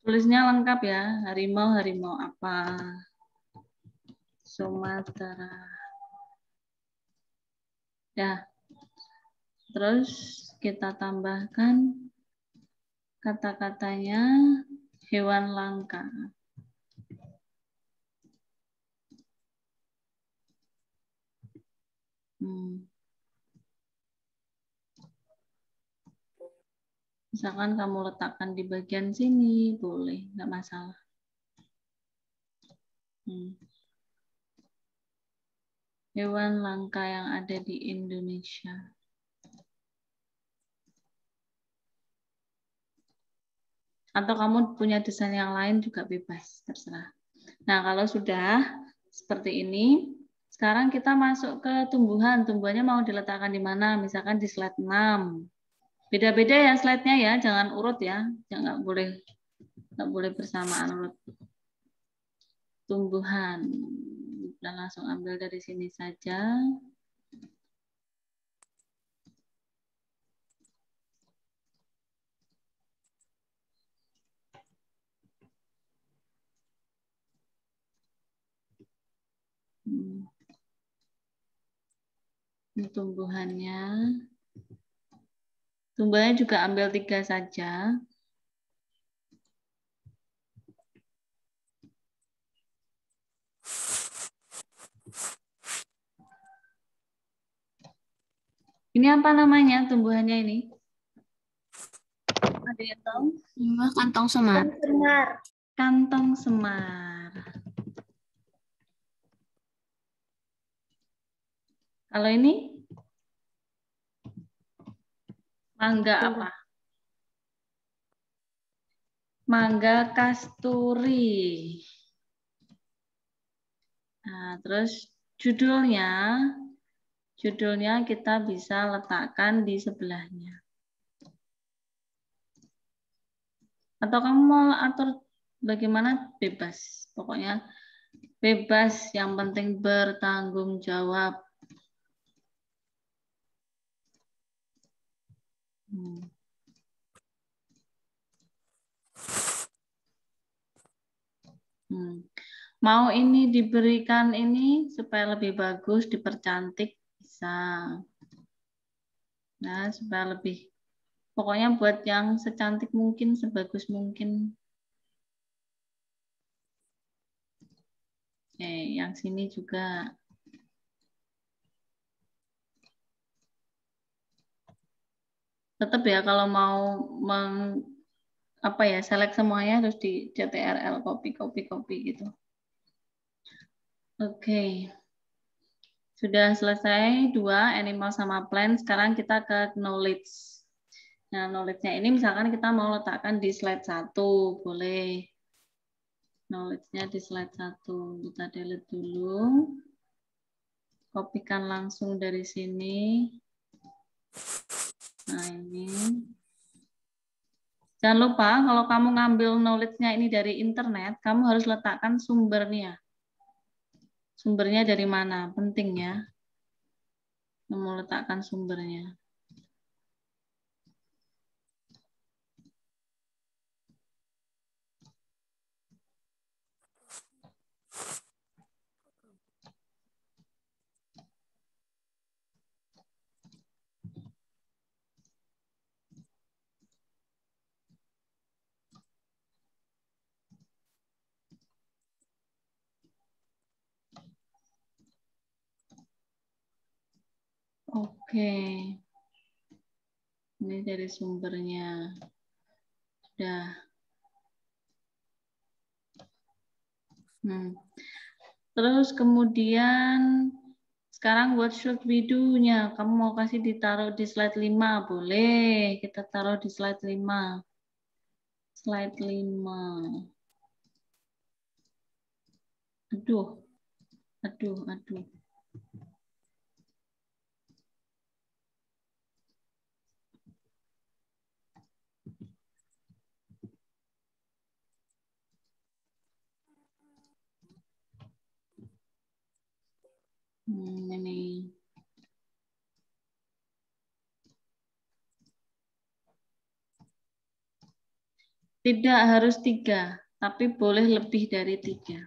Speaker 1: Tulisnya lengkap ya, harimau apa? Sumatera. Ya. Terus kita tambahkan kata-katanya hewan langka. Misalkan kamu letakkan di bagian sini, boleh, nggak masalah. Hewan langka yang ada di Indonesia. Atau kamu punya desain yang lain juga bebas, terserah. Nah, kalau sudah seperti ini, sekarang kita masuk ke tumbuhan. Tumbuhannya mau diletakkan di mana? Misalkan di slide 6. Beda-beda ya slide-nya ya, jangan urut ya. Jangan nggak boleh bersamaan urut. Tumbuhan. Kita langsung ambil dari sini saja. Ini tumbuhannya. Tumbuhannya juga ambil 3 saja. Ini apa namanya tumbuhannya ini? Ada yang tahu?
Speaker 5: Kantong semar.
Speaker 1: Kantong semar. Kalau ini? Mangga apa? Mangga kasturi. Nah, terus judulnya kita bisa letakkan di sebelahnya. Atau kamu mau atur bagaimana? Bebas. Pokoknya bebas, yang penting bertanggung jawab. Mau ini diberikan ini supaya lebih bagus, dipercantik, bisa. Nah, supaya lebih, pokoknya buat yang secantik mungkin, sebagus mungkin. Oke, yang sini juga. Tetap ya kalau mau select semuanya harus di CTRL copy gitu. Oke. Sudah selesai 2 animal sama plant, sekarang kita ke knowledge. Nah, knowledge-nya ini misalkan kita mau letakkan di slide 1, boleh. Knowledge-nya di slide 1. Kita delete dulu. Kopikan langsung dari sini. Nah, ini. Jangan lupa kalau kamu ngambil knowledge-nya ini dari internet, kamu harus letakkan sumbernya. Sumbernya dari mana? Penting ya. Kamu letakkan sumbernya. Oke. Ini dari sumbernya. Sudah. Terus kemudian sekarang what should we do-nya? Kamu mau kasih ditaruh di slide 5? Boleh, kita taruh di slide 5. Slide 5. Aduh. Ini. Tidak harus 3, tapi boleh lebih dari 3.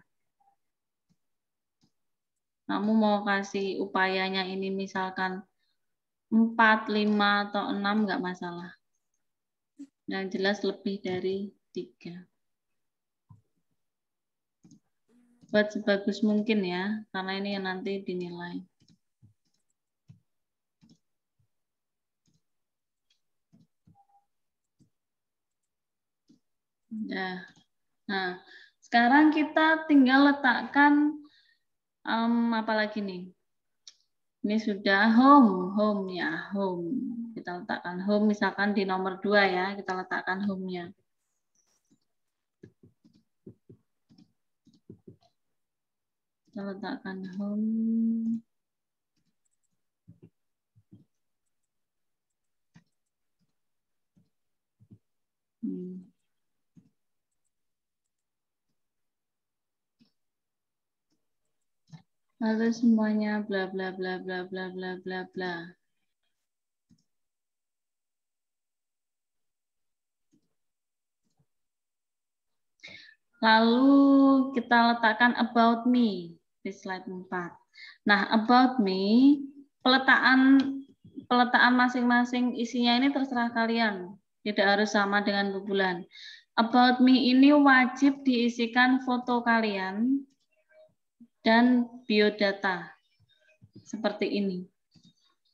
Speaker 1: Kamu mau kasih upayanya ini misalkan 4, 5, atau 6 nggak masalah. Yang jelas lebih dari 3. Buat sebagus mungkin ya, karena ini yang nanti dinilai. Ya. Nah, sekarang kita tinggal letakkan apa lagi nih? Ini sudah home ya, home. Kita letakkan home misalkan di nomor 2 ya, kita letakkan home-nya. Kita letakkan home. Lalu semuanya bla bla bla bla bla bla bla bla. Lalu kita letakkan about me di slide 4. Nah, about me, peletaan masing-masing isinya ini terserah kalian. Tidak harus sama dengan Bu Bulan. About me ini wajib diisikan foto kalian dan biodata. Seperti ini.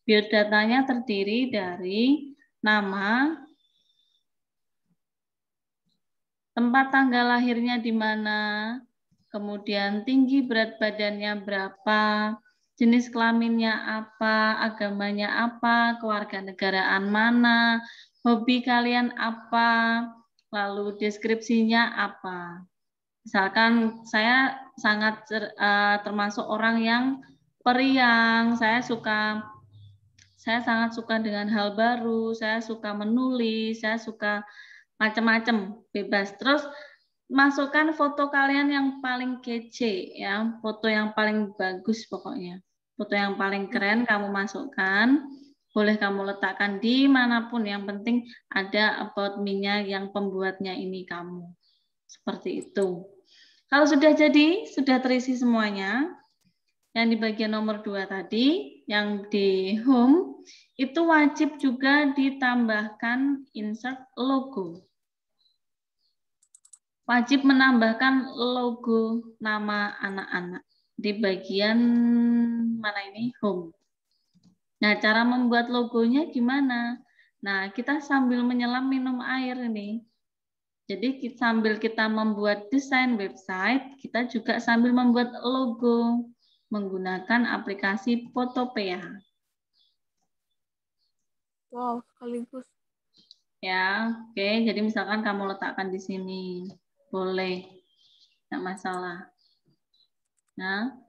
Speaker 1: Biodatanya terdiri dari nama, tempat tanggal lahirnya di mana, kemudian tinggi berat badannya berapa, jenis kelaminnya apa, agamanya apa, kewarganegaraan mana, hobi kalian apa, lalu deskripsinya apa. Misalkan saya sangat termasuk orang yang periang, saya sangat suka dengan hal baru, saya suka menulis, saya suka macam-macam, bebas. Terus masukkan foto kalian yang paling kece ya, foto yang paling bagus pokoknya. Foto yang paling keren kamu masukkan, boleh kamu letakkan di manapun, yang penting ada about me-nya yang pembuatnya ini kamu. Seperti itu. Kalau sudah jadi, sudah terisi semuanya, yang di bagian nomor 2 tadi, yang di home, itu wajib juga ditambahkan insert logo. Wajib menambahkan logo nama anak-anak di bagian mana ini? Home. Nah, cara membuat logonya gimana? Nah, kita sambil menyelam minum air ini. Jadi sambil kita membuat desain website, kita juga sambil membuat logo menggunakan aplikasi Photopea.
Speaker 7: Wow, sekaligus.
Speaker 1: Ya, oke. Jadi misalkan kamu letakkan di sini, boleh, tidak masalah. Nah,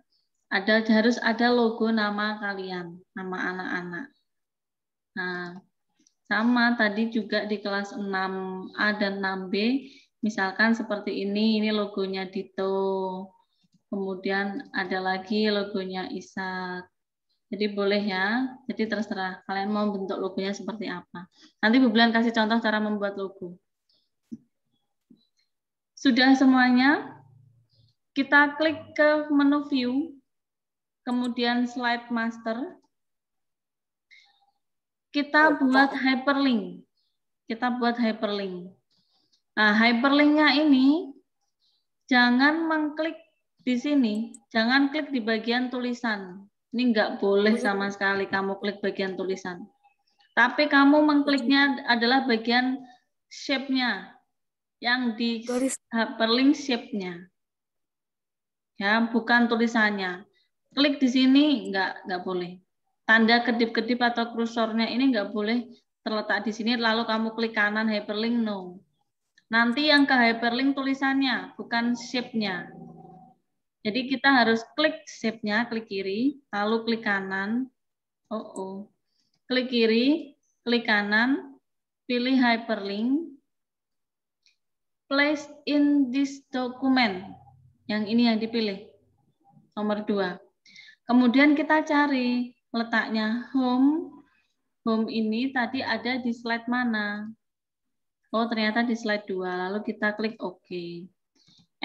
Speaker 1: harus ada logo nama kalian, nama anak-anak. Nah, sama tadi juga di kelas 6A dan 6B, misalkan seperti ini logonya Dito. Kemudian ada lagi logonya Ishak. Jadi boleh ya, jadi terserah kalian mau bentuk logonya seperti apa. Nanti Bu Bulan kasih contoh cara membuat logo. Sudah semuanya? Kita klik ke menu view, kemudian slide master. Kita buat hyperlink. Nah, hyperlinknya ini jangan mengklik di sini, jangan klik di bagian tulisan. Ini nggak boleh sama sekali kamu klik bagian tulisan. Tapi kamu mengkliknya adalah bagian shape-nya, yang di hyperlink shape-nya. Ya, bukan tulisannya. Klik di sini nggak boleh. Tanda kedip-kedip atau kursornya ini nggak boleh terletak di sini lalu kamu klik kanan hyperlink, no. Nanti yang ke hyperlink tulisannya, bukan shape-nya. Jadi kita harus klik shape-nya, klik kiri, lalu klik kanan. Klik kiri, klik kanan, pilih hyperlink, place in this document. Yang ini yang dipilih. Nomor 2. Kemudian kita cari letaknya home. Home ini tadi ada di slide mana? Oh, ternyata di slide 2. Lalu kita klik OK.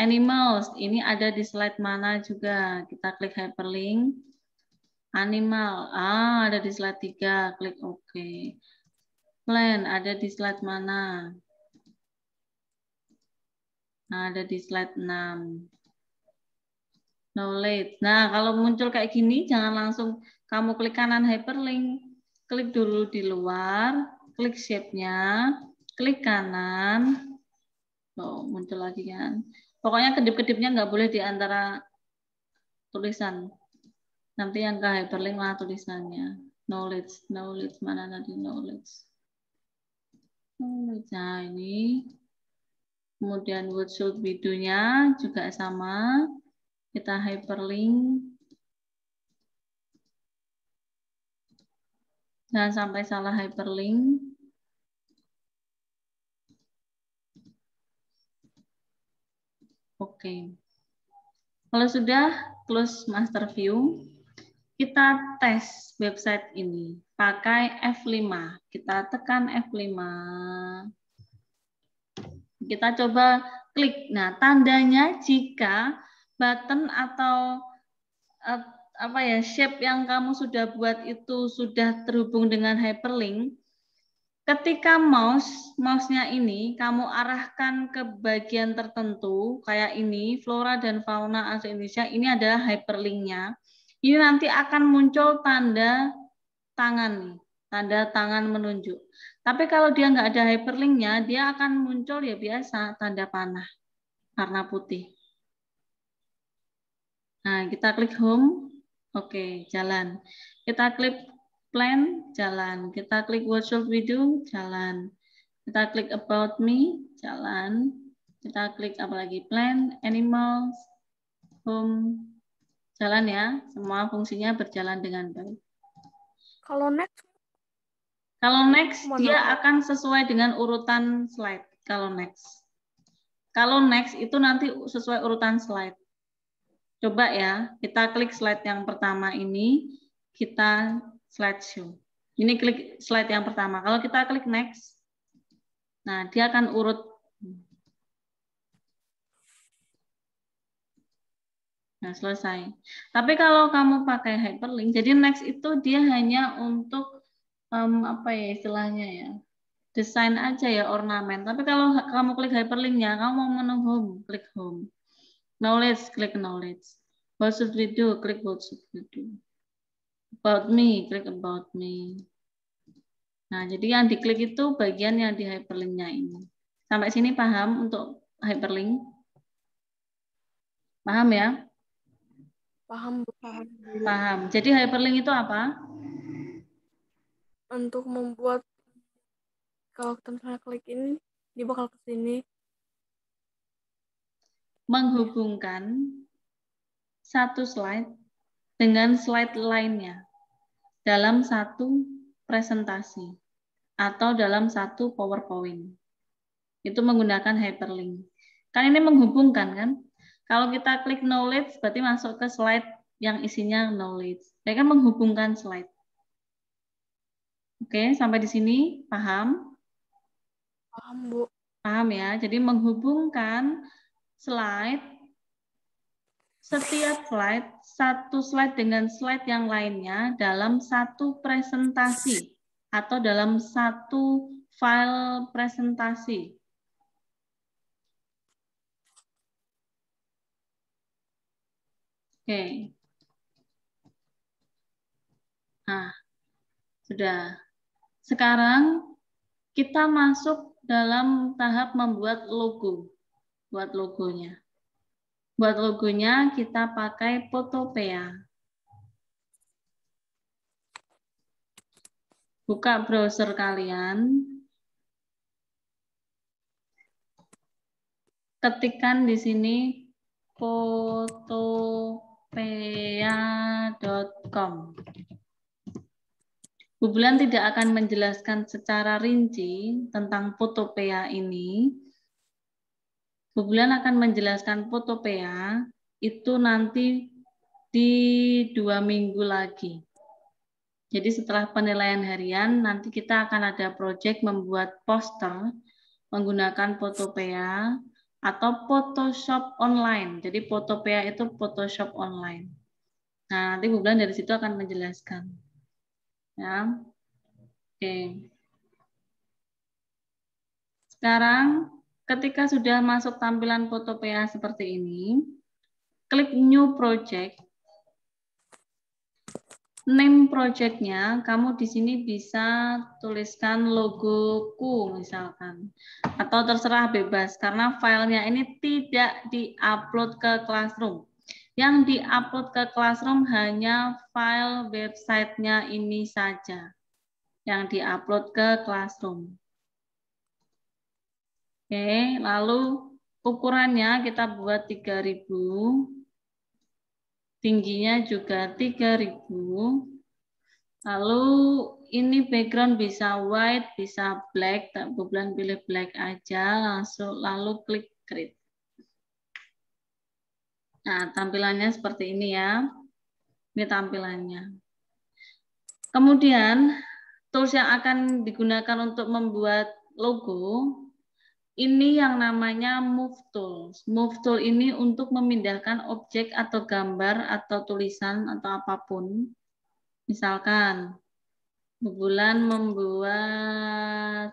Speaker 1: Animals, ini ada di slide mana juga? Kita klik hyperlink. Animal, ada di slide 3. Klik OK. Plan, ada di slide mana? Nah, ada di slide 6. Knowledge. Nah, kalau muncul kayak gini, jangan langsung kamu klik kanan hyperlink. Klik dulu di luar, klik shape-nya, klik kanan. Oh, muncul lagi kan. Pokoknya kedip-kedipnya nggak boleh di antara tulisan. Nanti yang ke hyperlink lah tulisannya. Knowledge, knowledge, mana tadi knowledge. Nah, ini. Kemudian what should we do-nya juga sama. Kita hyperlink. Jangan sampai salah hyperlink. Oke. Kalau sudah close master view, kita tes website ini pakai F5. Kita tekan F5. Kita coba klik. Nah, tandanya jika button atau shape yang kamu sudah buat itu sudah terhubung dengan hyperlink, ketika mouse-nya ini kamu arahkan ke bagian tertentu kayak ini, flora dan fauna asli Indonesia, ini adalah hyperlink-nya. Ini nanti akan muncul tanda tangan nih, tanda tangan menunjuk. Tapi kalau dia nggak ada hyperlink-nya, dia akan muncul ya biasa tanda panah warna putih. Nah, kita klik home. Oke, jalan. Kita klik plan, jalan. Kita klik what should we do, jalan. Kita klik about me, jalan. Kita klik apa lagi, plan, animals, home, jalan ya. Semua fungsinya berjalan dengan baik.
Speaker 7: Kalau next
Speaker 1: dia akan sesuai dengan urutan slide. Kalau next itu nanti sesuai urutan slide. Coba ya, kita klik slide yang pertama ini, kita slideshow. Ini klik slide yang pertama. Kalau kita klik next, nah dia akan urut. Nah, selesai. Tapi kalau kamu pakai hyperlink, jadi next itu dia hanya untuk istilahnya ya, desain aja ya, ornamen. Tapi kalau kamu klik hyperlinknya, kamu mau menu home, klik home. Knowledge, klik knowledge. What should we do? Klik what should we do. About me, klik about me. Nah, jadi yang diklik itu bagian yang di hyperlinknya ini. Sampai sini paham untuk hyperlink? Paham ya?
Speaker 7: Paham.
Speaker 1: Paham. Jadi hyperlink itu apa?
Speaker 7: Untuk membuat, kalau kita misalnya klik ini, dia bakal ke sini.
Speaker 1: Menghubungkan satu slide dengan slide lainnya dalam satu presentasi atau dalam satu PowerPoint. Itu menggunakan hyperlink. Kan ini menghubungkan kan? Kalau kita klik knowledge berarti masuk ke slide yang isinya knowledge. Dia kan menghubungkan slide. Oke, sampai di sini paham?
Speaker 7: Paham, Bu.
Speaker 1: Paham ya? Jadi menghubungkan slide, setiap slide, satu slide dengan slide yang lainnya dalam satu presentasi atau dalam satu file presentasi. Oke. Nah, sudah. sekarang kita masuk dalam tahap membuat logo. Buat logonya. Buat logonya kita pakai Photopea. Buka browser kalian. Ketikkan di sini photopea.com. Bu Bulan tidak akan menjelaskan secara rinci tentang Photopea ini. Bu Bulan akan menjelaskan Photopea itu nanti di 2 minggu lagi. Jadi setelah penilaian harian, nanti kita akan ada proyek membuat poster menggunakan Photopea atau Photoshop online. Jadi Photopea itu Photoshop online. Nah, nanti Bu Bulan dari situ akan menjelaskan. Ya. Oke. Sekarang ketika sudah masuk tampilan Photopea seperti ini, klik New Project. Name project-nya, kamu di sini bisa tuliskan logoku misalkan. Atau terserah bebas, karena filenya ini tidak di-upload ke Classroom. Yang di-upload ke Classroom hanya file websitenya ini saja. Yang di-upload ke Classroom. Oke, lalu ukurannya kita buat 3000. Tingginya juga 3000. Lalu ini background bisa white, bisa black. Bu Bulan pilih black aja, lalu klik create. Nah, tampilannya seperti ini ya. Ini tampilannya. Kemudian, tools yang akan digunakan untuk membuat logo, ini yang namanya Move Tools. Move Tool ini untuk memindahkan objek atau gambar atau tulisan atau apapun. Misalkan, Bu Bulan membuat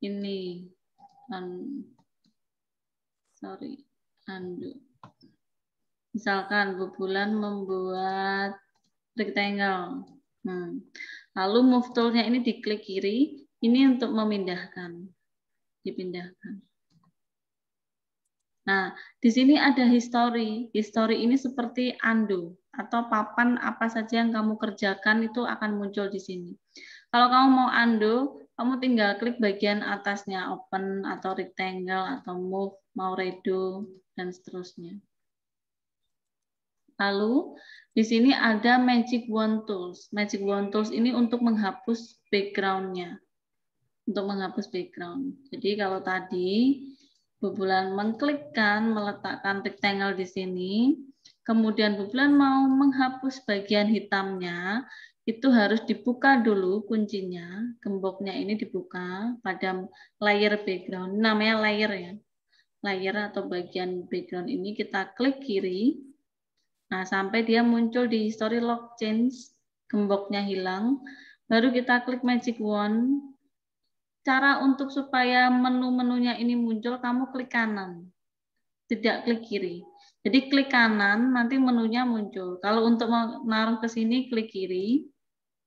Speaker 1: ini. Undo. Misalkan Bu Bulan membuat rectangle. Lalu Move Tool-nya ini diklik kiri. Ini untuk memindahkan. Dipindahkan. Nah, di sini ada history. History ini seperti undo atau papan apa saja yang kamu kerjakan itu akan muncul di sini. Kalau kamu mau undo, kamu tinggal klik bagian atasnya, open atau rectangle atau move, mau redo dan seterusnya. Lalu di sini ada Magic Wand Tools. Magic Wand Tools ini untuk menghapus background-nya. Untuk menghapus background. Jadi kalau tadi Bu Bulan mengklikkan, meletakkan rectangle di sini, kemudian Bu Bulan mau menghapus bagian hitamnya, itu harus dibuka dulu kuncinya, gemboknya ini dibuka pada layer background, namanya layer ya. Layer atau bagian background ini kita klik kiri, nah sampai dia muncul di history log change, gemboknya hilang, baru kita klik Magic Wand. Cara untuk supaya menu-menunya ini muncul, kamu klik kanan, tidak klik kiri. Jadi klik kanan, nanti menunya muncul. Kalau untuk menaruh ke sini, klik kiri,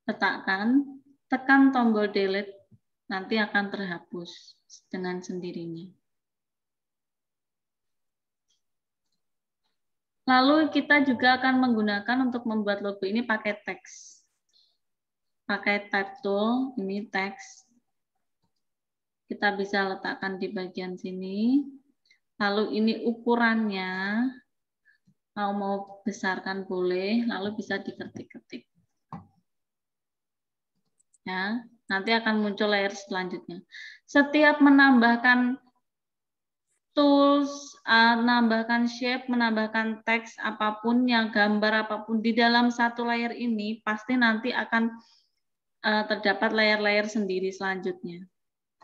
Speaker 1: letakkan, tekan tombol delete, nanti akan terhapus dengan sendirinya. Lalu kita juga akan menggunakan untuk membuat logo ini pakai teks. Pakai type tool, ini teks. Kita bisa letakkan di bagian sini. Lalu ini ukurannya, mau besarkan boleh, lalu bisa diketik-ketik. Ya, nanti akan muncul layer selanjutnya. Setiap menambahkan tools, menambahkan shape, menambahkan teks apapun, yang gambar apapun di dalam satu layer ini, pasti nanti akan terdapat layer-layer sendiri selanjutnya.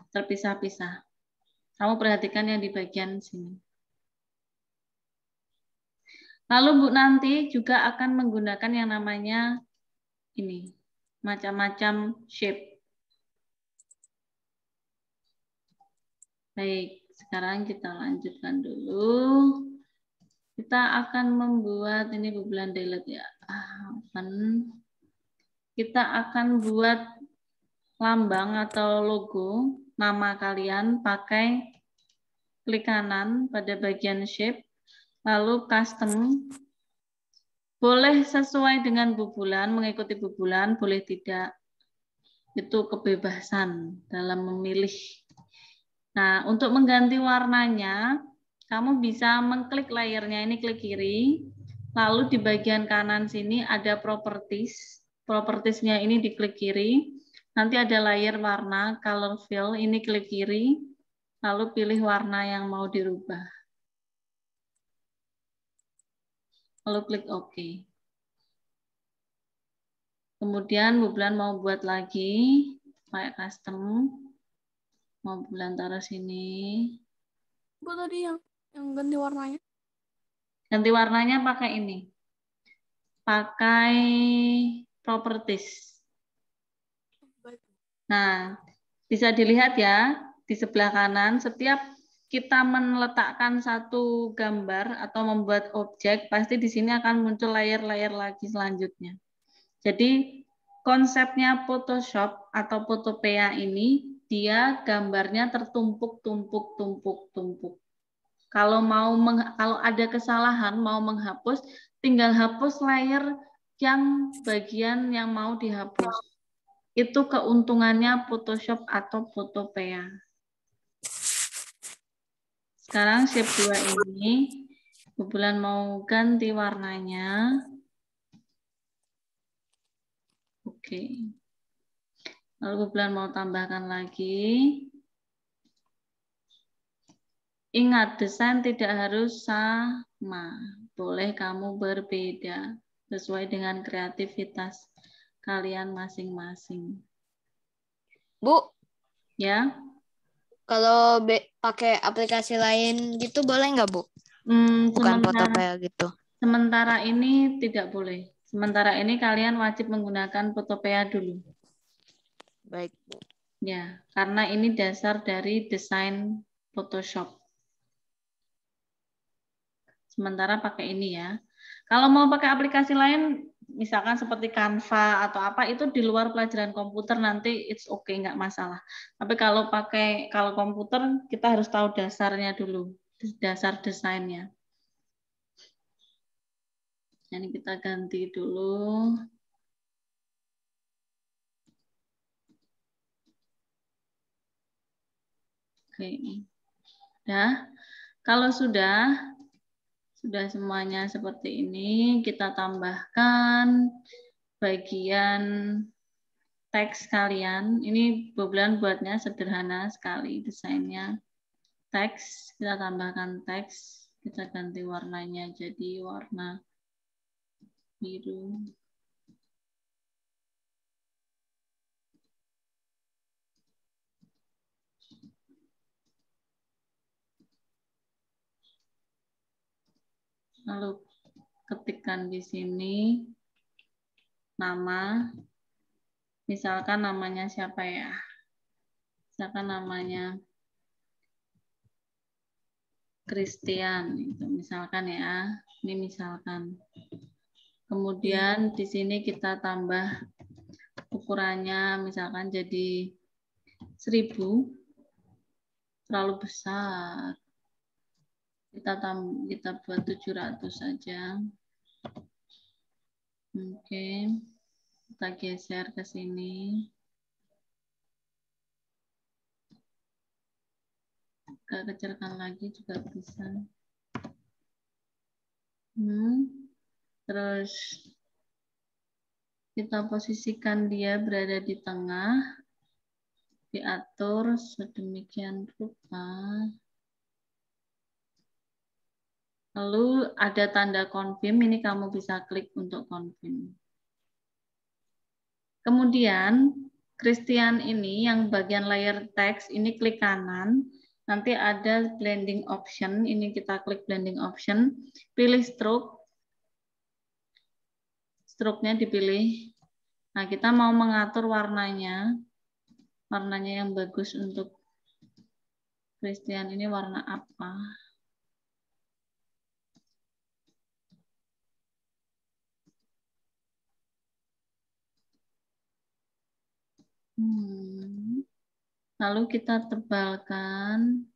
Speaker 1: Terpisah-pisah. Kamu perhatikan yang di bagian sini. Lalu Bu nanti juga akan menggunakan yang namanya ini, macam-macam shape. Baik, sekarang kita lanjutkan dulu. Kita akan membuat, ini Bu Bulan delete ya. Kita akan buat lambang atau logo nama kalian, pakai klik kanan pada bagian shape, lalu custom. Boleh sesuai dengan bubulan, mengikuti bubulan, boleh tidak. Itu kebebasan dalam memilih. Nah, untuk mengganti warnanya, kamu bisa mengklik layernya, ini klik kiri, lalu di bagian kanan sini ada properties. Propertiesnya ini diklik kiri, nanti ada layer warna, color fill, ini klik kiri, lalu pilih warna yang mau dirubah. Lalu klik OK. Kemudian bubulan mau buat lagi, pakai custom, mau bulan taruh sini.
Speaker 7: Bu tadi yang ganti warnanya.
Speaker 1: Ganti warnanya pakai ini. Pakai properties. Nah, bisa dilihat ya, di sebelah kanan setiap kita meletakkan satu gambar atau membuat objek, pasti di sini akan muncul layar-layar lagi selanjutnya. Jadi konsepnya Photoshop atau Photopea ini, dia gambarnya tertumpuk-tumpuk-tumpuk-tumpuk. Kalau ada kesalahan mau menghapus, tinggal hapus layer yang bagian yang mau dihapus. Itu keuntungannya Photoshop atau Photopea. Sekarang shape 2 ini, bubulan mau ganti warnanya. Oke. Lalu bubulan mau tambahkan lagi. Ingat, desain tidak harus sama. Boleh kamu berbeda sesuai dengan kreativitas kalian masing-masing.
Speaker 10: Bu,
Speaker 1: Ya.
Speaker 10: kalau pakai aplikasi lain gitu boleh nggak, Bu? Bukan Photopea gitu.
Speaker 1: Sementara ini tidak boleh. Sementara ini kalian wajib menggunakan Photopea dulu.
Speaker 10: Baik, Bu.
Speaker 1: Ya, karena ini dasar dari desain Photoshop. Sementara pakai ini ya. Kalau mau pakai aplikasi lain, misalkan seperti Canva atau apa, itu di luar pelajaran komputer nanti it's okay, nggak masalah. Tapi kalau kalau komputer, kita harus tahu dasarnya dulu, dasar desainnya. Ini kita ganti dulu. Oke. Nah, kalau sudah semuanya seperti ini, kita tambahkan bagian teks kalian. Ini bubulan buatnya sederhana sekali desainnya. Teks, kita tambahkan teks, kita ganti warnanya jadi warna biru. Lalu ketikkan di sini nama, misalkan namanya siapa ya? Misalkan namanya Christian, itu misalkan ya. Ini misalkan. Kemudian di sini kita tambah ukurannya, misalkan jadi 1000, terlalu besar. Kita buat 700 saja. Oke, kita geser ke sini. Kita kecilkan lagi juga bisa. Terus kita posisikan dia berada di tengah, diatur sedemikian rupa. Lalu ada tanda confirm, ini kamu bisa klik untuk confirm. Kemudian Christian ini yang bagian layer text ini klik kanan, nanti ada blending option, ini kita klik blending option, pilih stroke, stroke-nya dipilih. Nah, kita mau mengatur warnanya yang bagus untuk Christian ini warna apa? Lalu kita tebalkan.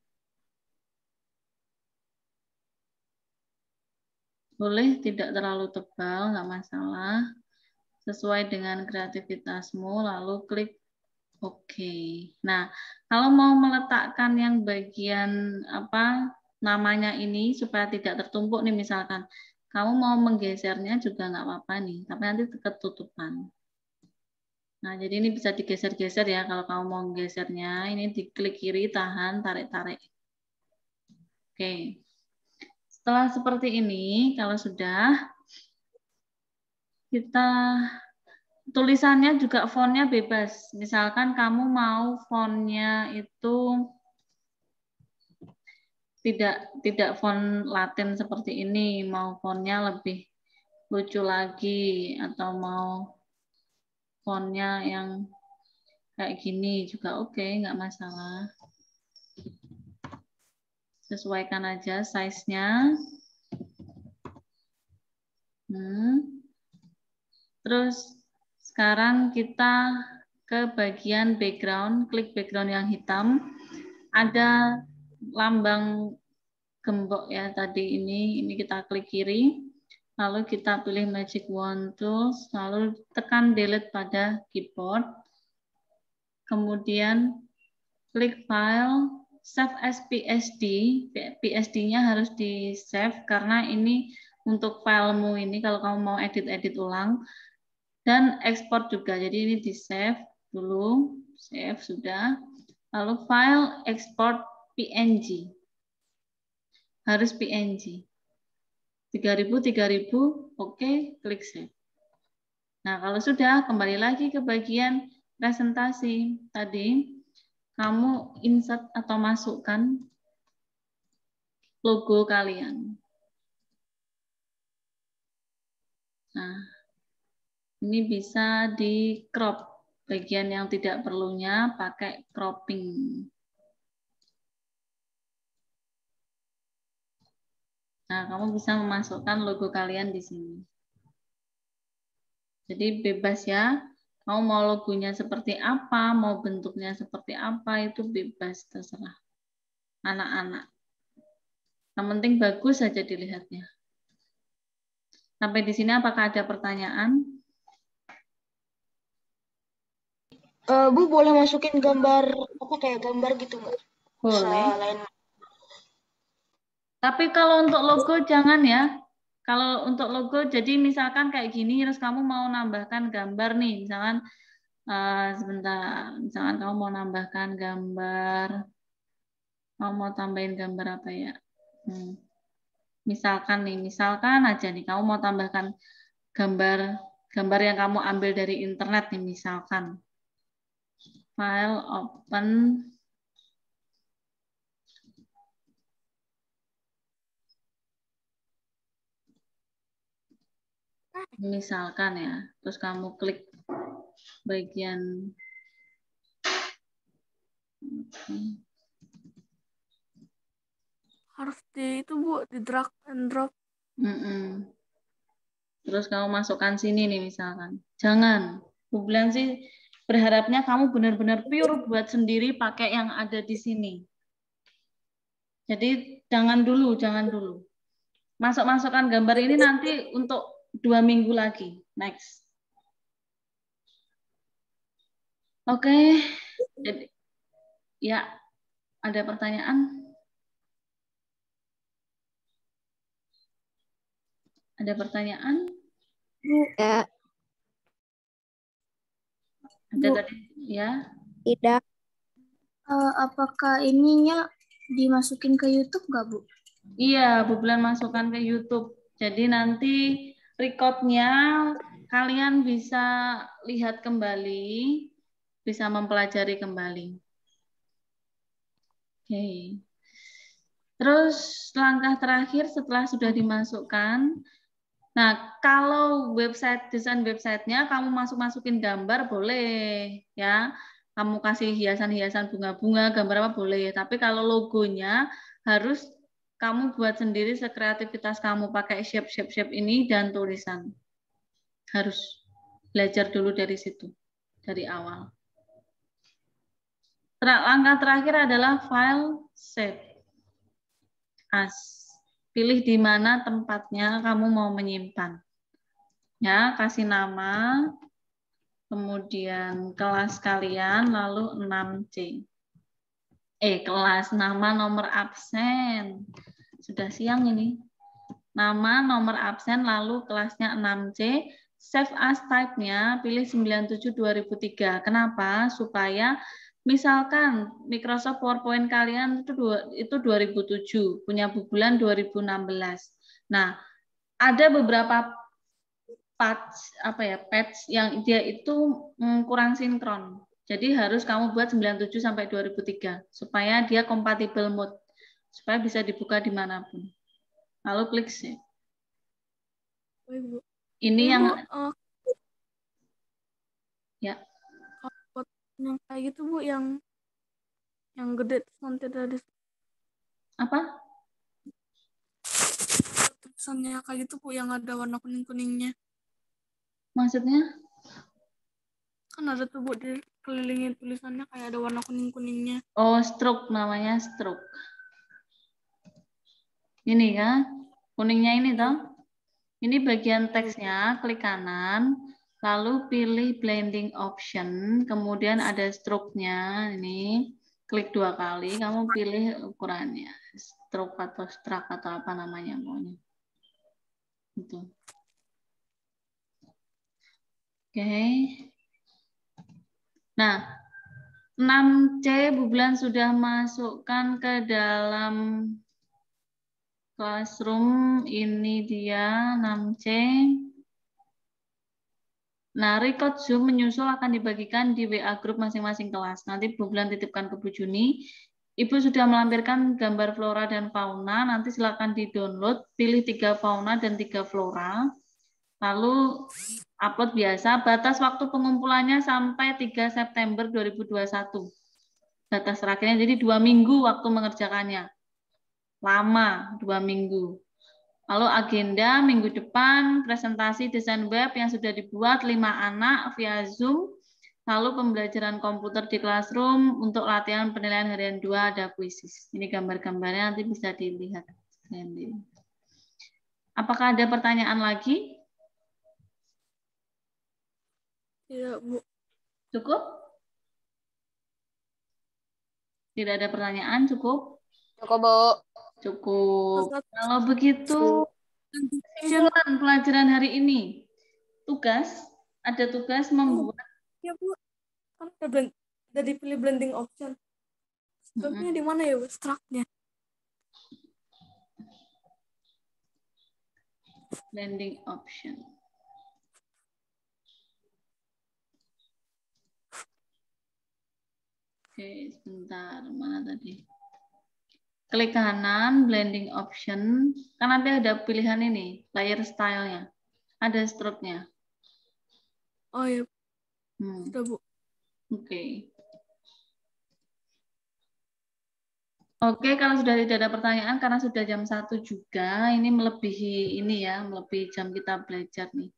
Speaker 1: Boleh tidak terlalu tebal, nggak masalah. Sesuai dengan kreativitasmu, lalu klik OK. Nah, kalau mau meletakkan yang bagian apa namanya ini supaya tidak tertumpuk nih, misalkan kamu mau menggesernya juga nggak apa-apa nih, tapi nanti ketutupan. Nah, jadi ini bisa digeser-geser ya. Kalau kamu mau gesernya, ini diklik kiri, tahan, tarik-tarik. Oke. Setelah seperti ini, kalau sudah, kita tulisannya juga fontnya bebas. Misalkan kamu mau fontnya itu tidak font Latin seperti ini, mau fontnya lebih lucu lagi, atau mau fontnya yang kayak gini juga oke, nggak masalah. Sesuaikan aja size-nya. Terus sekarang kita ke bagian background, klik background yang hitam. Ada lambang gembok ya tadi ini kita klik kiri. Lalu kita pilih Magic Wand Tools, lalu tekan delete pada keyboard. Kemudian klik file, save as PSD. PSD-nya harus di save karena ini untuk filemu ini kalau kamu mau edit-edit ulang. Dan ekspor juga, jadi ini di save dulu, save sudah. Lalu file export PNG. Harus PNG. 3000, oke, klik save. Nah, kalau sudah, kembali lagi ke bagian presentasi. Tadi, kamu insert atau masukkan logo kalian. Nah, ini bisa di crop. Bagian yang tidak perlunya pakai cropping. Nah, kamu bisa memasukkan logo kalian di sini. Jadi bebas ya. Mau logonya seperti apa, mau bentuknya seperti apa, itu bebas, terserah. Anak-anak. Yang penting bagus saja dilihatnya. Sampai di sini apakah ada pertanyaan?
Speaker 11: Bu boleh masukin gambar apa kayak gambar gitu nggak?
Speaker 1: Boleh. Tapi kalau untuk logo jangan ya. Kalau untuk logo, jadi misalkan kayak gini, terus kamu mau nambahkan gambar nih, misalkan sebentar, misalkan kamu mau nambahkan gambar, mau tambahin gambar apa ya? Misalkan aja nih, kamu mau tambahkan gambar yang kamu ambil dari internet nih, misalkan. File, open. Misalkan ya, terus kamu klik bagian
Speaker 7: harus di itu Bu, di drag and drop.
Speaker 1: Terus kamu masukkan sini nih misalkan. Jangan. Bu bilang sih berharapnya kamu benar-benar pure buat sendiri pakai yang ada di sini. Jadi jangan dulu. Masukkan gambar ini nanti untuk 2 minggu lagi. Next. Oke. Jadi, ya, ada pertanyaan? Ada pertanyaan?
Speaker 3: Ya.
Speaker 1: Ada tadi? Ya.
Speaker 3: Tidak.
Speaker 12: Apakah ininya dimasukin ke YouTube nggak, Bu?
Speaker 1: Iya, Bu Bulan masukkan ke YouTube. Jadi nanti recordnya kalian bisa lihat kembali, bisa mempelajari kembali. Oke. Terus langkah terakhir setelah sudah dimasukkan, nah kalau desain websitenya kamu masukin gambar boleh ya, kamu kasih hiasan-hiasan bunga-bunga, gambar apa boleh. Tapi kalau logonya harus kamu buat sendiri sekreativitas kamu, pakai shape ini dan tulisan. Harus belajar dulu dari situ, dari awal. Langkah terakhir adalah file save as. Pilih di mana tempatnya kamu mau menyimpan. Ya, kasih nama, kemudian kelas kalian, lalu 6C. Kelas, nama, nomor absen. Sudah siang ini. Nama, nomor absen, lalu kelasnya 6C. Save as type-nya, pilih 97/2003. Kenapa? Supaya misalkan Microsoft PowerPoint kalian itu 2007, punya bulan 2016. Nah, ada beberapa patch yang dia itu kurang sinkron. Jadi harus kamu buat 97 sampai 2003 supaya dia compatible mode, supaya bisa dibuka dimanapun. Lalu klik save. Ini yang ya.
Speaker 7: Buat yang kayak gitu Bu, yang gede nanti dari
Speaker 1: apa?
Speaker 7: Tulisannya kayak gitu Bu, yang ada warna kuning-kuningnya.
Speaker 1: Maksudnya?
Speaker 7: Kan ada tuh Bu, dikelilingi tulisannya kayak ada warna kuning-kuningnya.
Speaker 1: Oh, stroke namanya, stroke. Ini kan, kuningnya ini toh. Ini bagian teksnya, klik kanan, lalu pilih blending option, kemudian ada stroke-nya, ini klik 2 kali, kamu pilih ukurannya, stroke atau stroke atau apa namanya pokoknya. Gitu. Oke. Nah, 6C Bu Bulan sudah masukkan ke dalam Classroom. Ini dia 6C. Nah, record Zoom menyusul akan dibagikan di WA grup masing-masing kelas. Nanti Bu Bulan titipkan ke Bu Juni. Ibu sudah melampirkan gambar flora dan fauna. Nanti silakan di-download, pilih 3 fauna dan 3 flora. Lalu upload biasa. Batas waktu pengumpulannya sampai 3 September 2021. Batas terakhirnya, jadi 2 minggu waktu mengerjakannya. Lama, 2 minggu. Lalu agenda minggu depan, presentasi desain web yang sudah dibuat 5 anak via Zoom. Lalu pembelajaran komputer di Classroom untuk latihan penilaian harian 2 ada kuisis. Ini gambar-gambarnya nanti bisa dilihat sendiri. Apakah ada pertanyaan lagi?
Speaker 7: Tidak, Bu.
Speaker 1: Cukup? Tidak ada pertanyaan, cukup?
Speaker 10: Cukup, Bu.
Speaker 1: Cukup. Kalau begitu, kesimpulan pelajaran hari ini. Ada tugas membuat.
Speaker 7: Ya, Bu. Kan udah dipilih blending option. Stroke-nya di mana ya, Bu? Struct-nya.
Speaker 1: Blending option. Oke, sebentar. Mana tadi? Klik kanan, blending option. Kan nanti ada pilihan ini, layer style-nya. Ada stroke-nya.
Speaker 7: Oh iya. Sudah, Bu.
Speaker 1: Oke. Oke, kalau sudah tidak ada pertanyaan, karena sudah jam 1 juga, ini melebihi jam kita belajar nih.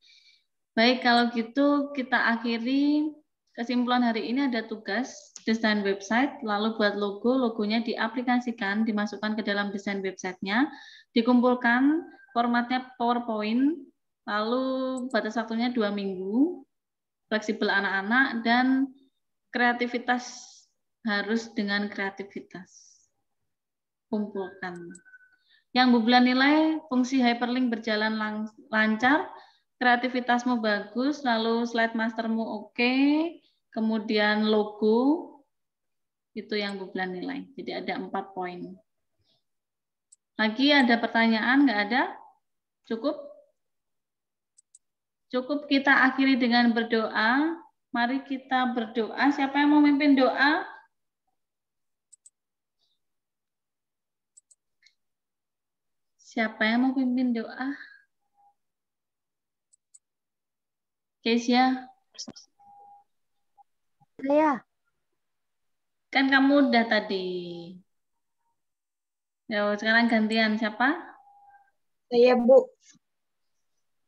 Speaker 1: Baik, kalau gitu kita akhiri. Kesimpulan hari ini ada tugas desain website, lalu buat logonya diaplikasikan, dimasukkan ke dalam desain websitenya, dikumpulkan, formatnya PowerPoint, lalu batas waktunya 2 minggu, fleksibel anak-anak, dan kreativitas harus dengan kreativitas. Kumpulkan. Yang Bu Bulan nilai, fungsi hyperlink berjalan lancar, kreativitasmu bagus, lalu slide mastermu oke, kemudian logo, itu yang Bu Bulan nilai. Jadi ada 4 poin. Lagi ada pertanyaan? Nggak ada? Cukup? Cukup, kita akhiri dengan berdoa. Mari kita berdoa. Siapa yang mau memimpin doa? Siapa yang mau pimpin doa? Keisha?
Speaker 6: Saya.
Speaker 1: Kan kamu udah tadi. Ya, sekarang gantian siapa?
Speaker 11: Saya, Bu.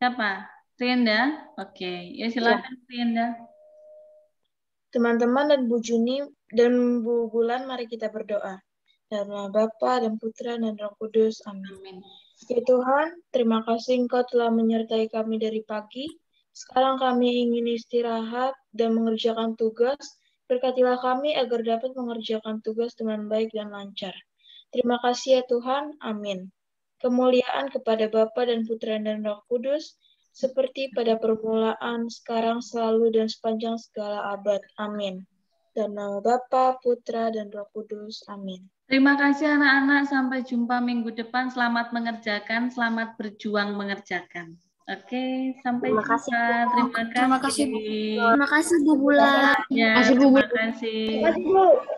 Speaker 1: Siapa? Rienda? Oke, ya silakan Rienda.
Speaker 11: Teman-teman dan Bu Juni dan Bu Bulan, mari kita berdoa. Dalam nama Bapa dan Putra dan Roh Kudus. Amin. Ya Tuhan, terima kasih Engkau telah menyertai kami dari pagi. Sekarang kami ingin istirahat dan mengerjakan tugas. Berkatilah kami agar dapat mengerjakan tugas dengan baik dan lancar. Terima kasih ya Tuhan. Amin. Kemuliaan kepada Bapa dan Putra dan Roh Kudus, seperti pada permulaan, sekarang, selalu, dan sepanjang segala abad. Amin. Dalam nama Bapa, Putra, dan Roh Kudus. Amin.
Speaker 1: Terima kasih anak-anak. Sampai jumpa minggu depan. Selamat mengerjakan, selamat berjuang mengerjakan. Oke, sampai
Speaker 12: Terima
Speaker 1: jumpa.
Speaker 12: kasih.
Speaker 1: Terima kasih.
Speaker 12: Terima kasih Bu Bulan.
Speaker 1: Ya,
Speaker 11: Terima kasih, Bu
Speaker 1: terima
Speaker 11: Bulan.
Speaker 1: kasih.
Speaker 11: Terima kasih, Bu.